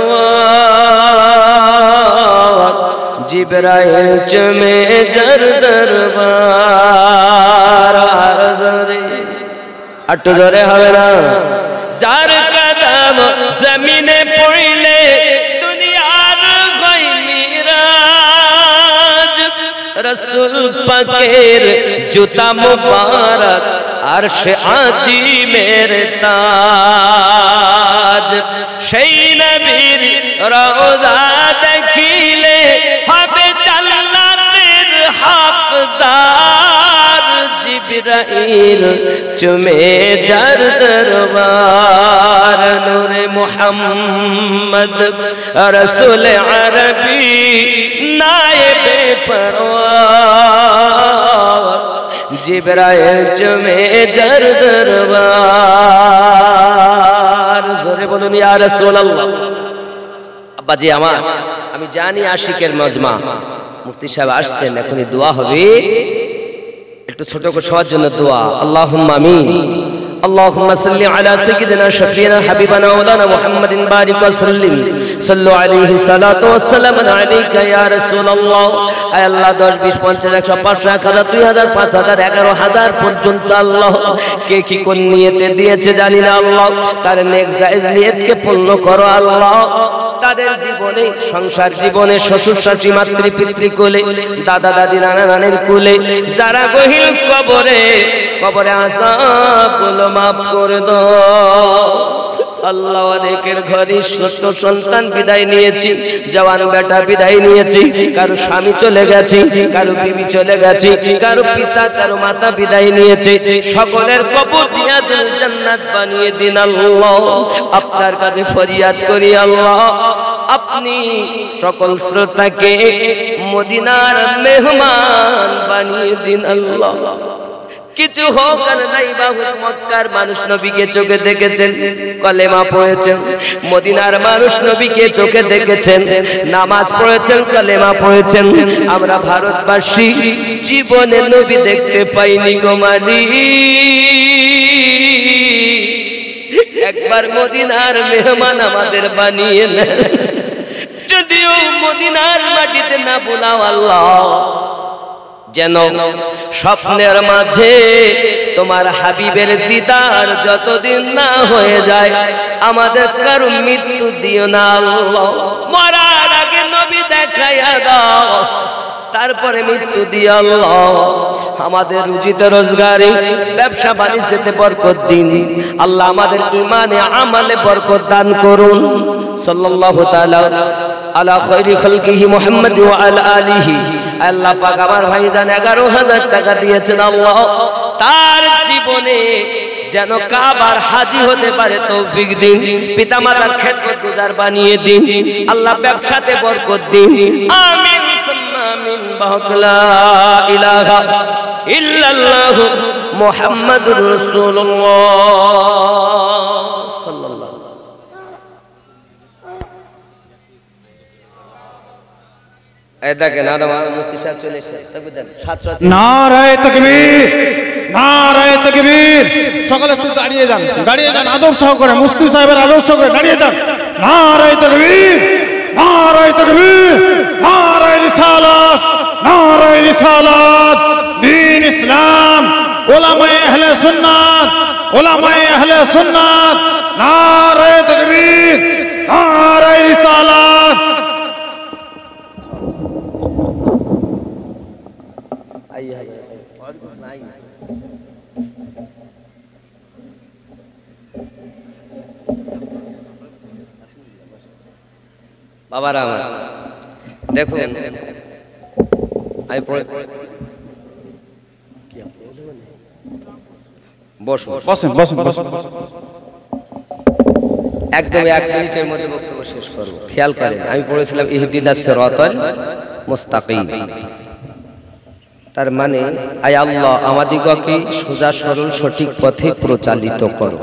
জিবরাইল চুমে যার দরবার। একটু জোরে হবে না? যার কদম জমিনে পড়লে দুনিয়া রসুল পাকের জুতা মুবারক আরশে আজিমের তাজ সেই নবীর রওজা দেখিলে হবে জান্নাতের হকদার জিবরাইল চুমে যার দরবার নূরে মুহাম্মদ রসুল আরবি নায়েবে পরওয়ার জিবরাইল চুমে যার দরবার জোরে বলুন ইয়া রাসূলুল্লাহ। আব্বাজি আমার, আমি জানি আশিকের মজমা, মুফতি সাহেব আসছেন, এখনই দোয়া হবে, একটু ছোট করে সবার জন্য দোয়া। আল্লাহুম্মা আমিন। اللهم صل على سيدنا شفيعنا حبيبنا مولانا محمد بارك وسلم صلوا عليه الصلاه والسلام عليك يا رسول الله। আয় আল্লাহ 10 20 50 100 500 1000 2000 5000 11000 পর্যন্ত আল্লাহ কে কি কোন নিয়তে দিয়েছে জানি না আল্লাহ, তার নেক জায়েজ নিয়তকে পূর্ণ করো আল্লাহ। তাদের জীবনে, সংসার জীবনে, শ্বশুর শাশুড়ি মাতৃ পিতৃ কোলে, দাদা দাদি নানা নানির কোলে যারা গহীন কবরে আযাবগুলো মাফ করে দাও আল্লাহ। অনেকের ঘরে ছোট সন্তান বিদায় নিয়েছি, জওয়ান বেটা বিদায় নিয়েছি, কারো স্বামী চলে গেছে, কারো বিবি চলে গেছে, কারো পিতা কারো মাতা বিদায় নিয়েছে, সকলের কবর দিয়াতুল জান্নাত বানিয়ে দিন আল্লাহ। আপনার কাছে ফরিয়াদ করি আল্লাহ, আপনি সকল শ্রোতাকে মদিনার মেহমান বানিয়ে দিন আল্লাহ। কিছু হোক আর নাই বা হোক, মক্কার মানুষ নবীকে চোখে দেখেছেন, কলেমা পড়েছেন, মদিনার মানুষ নবীকে চোখে দেখেছেন, নামাজ পড়েছেন, কলেমা পড়েছেন। আমরা ভারতবাসী জীবনে নবী দেখতে পাইনি গো মালিক, একবার মদিনার মেহমান আমাদের বানিয়ে নেন, যদিও মদিনার মাটিতে না বোলাও আল্লাহ, যেন স্বপ্নের মাঝে তোমার হাবিবের দিদার যতদিন না হয়ে যায় আমাদের কারো মৃত্যু দিও না আল্লাহ। মরার আগে নবী দেখাইয়া দাও, তারপরে মৃত্যু দিয়ে আল্লাহ আমাদের রুজিতে রোজগারে ব্যবসা বাণিজ্যতে বরকত দিন আল্লাহ, আমাদের ইমানে আমালে বরকত দান করুন। সাল্লাল্লাহু তাআলা আলা খায়রি খালকিহি মুহাম্মদ ওয়া আলা আলিহি। আল্লাহ পাক আমার ভাইজান 11000 টাকা দিয়েছেন আল্লাহ, তার জীবনে যেন কাবার হাজী হতে পারে তৌফিক দিন, পিতামাতার খেদমত গুজার বানিয়ে দিন আল্লাহ, ব্যবসাতে বরকত দিন। আমিন সুম্মা আমিন। বাহলা ইলাহা ইল্লাল্লাহু মুহাম্মাদুর রাসূলুল্লাহ সাল্লাল্লাহু। এই দেখেন মুফতি সাহেব চলে এসেছে, নারায়ে তাকবীর, নারায়ে তাকবীর। সকলে একটু দাঁড়িয়ে যান, দাঁড়িয়ে যান, আদব সহকারে, মুফতি সাহেবের আদব সহকারে দাঁড়িয়ে যান। নারায়ে তাকবীর, নারায়ে তাকবীর, নারায়ে রিসালাত, নারায়ে রিসালাত। দ্বীন ইসলাম, উলামায়ে আহলে সুন্নাত, উলামায়ে আহলে সুন্নাত। নারায়ে তাকবীর, নারায়ে রিসালাত। বাবারা আমার দেখুন, বসেন বসেন বসেন। একদম 1 মিনিটের মধ্যে বক্তব্য শেষ করব। খেয়াল করেন, আমি পড়েছিলাম ইহদিনাস সিরাতাল মুস্তাকিম, তার মানে আয় আল্লাহ আমাদিগকে সোজা সরল সঠিক পথে প্রচালিত করো।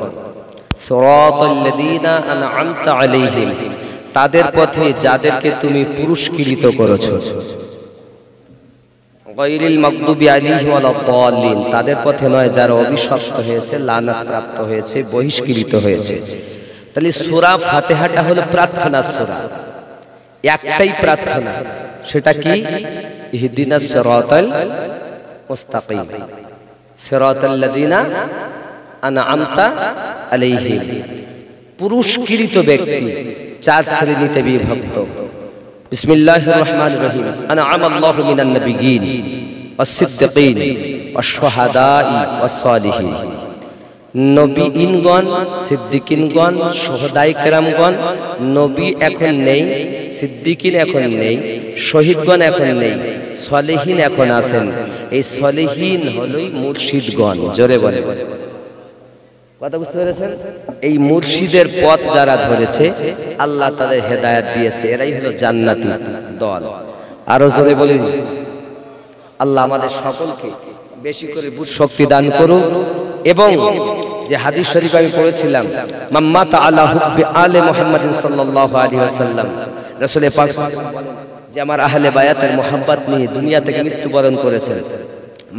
সিরাতাল লাযীনা আন'আমতা আলাইহিম, তাদের পথে যাদেরকে তুমি পুরস্কৃত করেছো। গায়রিল মাগদুবি আলাইহিম ওয়ালাদ-দাল্লিন, তাদের পথে নয় যারা অভিশপ্ত হয়েছে, লানত প্রাপ্ত হয়েছে, বহিষ্কৃত হয়েছে। তাহলে সূরা ফাতিহাটা হলো প্রার্থনা সূরা, একটাই প্রার্থনা, সেটা কি? ইহদিনাস সিরাতাল মুস্তাকিম, সিরাতাল লাযীনা আন'আমতা আলাইহিম। পুরস্কৃত ব্যক্তি 4 শ্রেণীতে বিভক্ত। বিসমিল্লাহির রহমানির রহিম। আন'আমাল্লাহু মিনান নাবিয়্যিন والصديقين والشهداء والصالحين নবীগণ সিদ্দিকিনগণ শহীদায়ে কেরামগণ নবী এখন নেই সিদ্দিকিন এখন নেই শহীদগণ এখন নেই সালেহীন এখন আছেন এই সালেহীন হলোই মুর্শিদগণ জোরে বলেন কথা বুঝতে পেরেছেন এই মুর্শিদের পথ যারা ধরেছে আল্লাহ তাদের হেদায়েত দিয়েছে এরাই হলো জান্নাতি দল আরো জোরে বলেন আল্লাহ আমাদের সকলকে বেশি করে বুঝ শক্তি দান করুন এবং যে হাদিস শরীফ আমি পড়েছিলাম মাম্মাতা আলা হুব্বি আলে মুহাম্মাদিন সাল্লাল্লাহু আলাইহি ওয়াসাল্লাম রাসূল পাক যে আমার আহলে বায়াতের মোহাব্বত নিয়ে দুনিয়া থেকে মৃত্যুবরণ করেছেন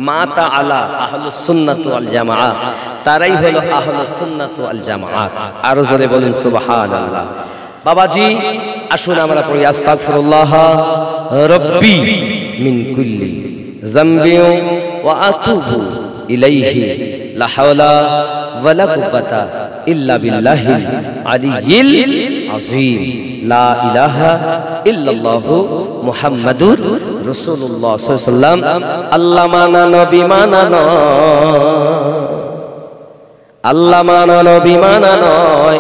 মাতা আলা আহলুস সুন্নাত ওয়াল জামাআত তারাই হলো আহলুস সুন্নাত ওয়াল জামাআত আরো জোরে বলুন সুবহানাল্লাহ বাবাজি আসুন আমরা পড়ি আস্তাগফিরুল্লাহ রাব্বি মিন কুল্লি যামবি ওয়া আতুবু ইলাইহি লা হাওলা ওয়ালা কুওয়াতা ইল্লা বিল্লাহিল আলিয়্যিল আযীম লা ইলাহা ইল্লাল্লাহু মুহাম্মাদুর রাসূলুল্লাহ সাল্লাল্লাহু আলাইহি ওয়াসাল্লাম আল্লাহ মানা নবী মানা আল্লাহ মানা নবী মানা নয়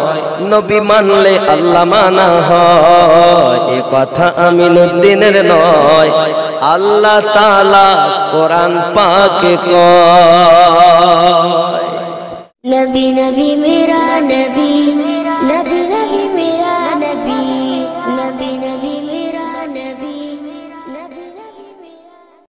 নবী মানলে আল্লাহ মানা হয় এ কথা আমিনুদ্দিনের নয় আল্লাহ তাআলা কোরআন পাকে কয় नबी नबी मेरा नबी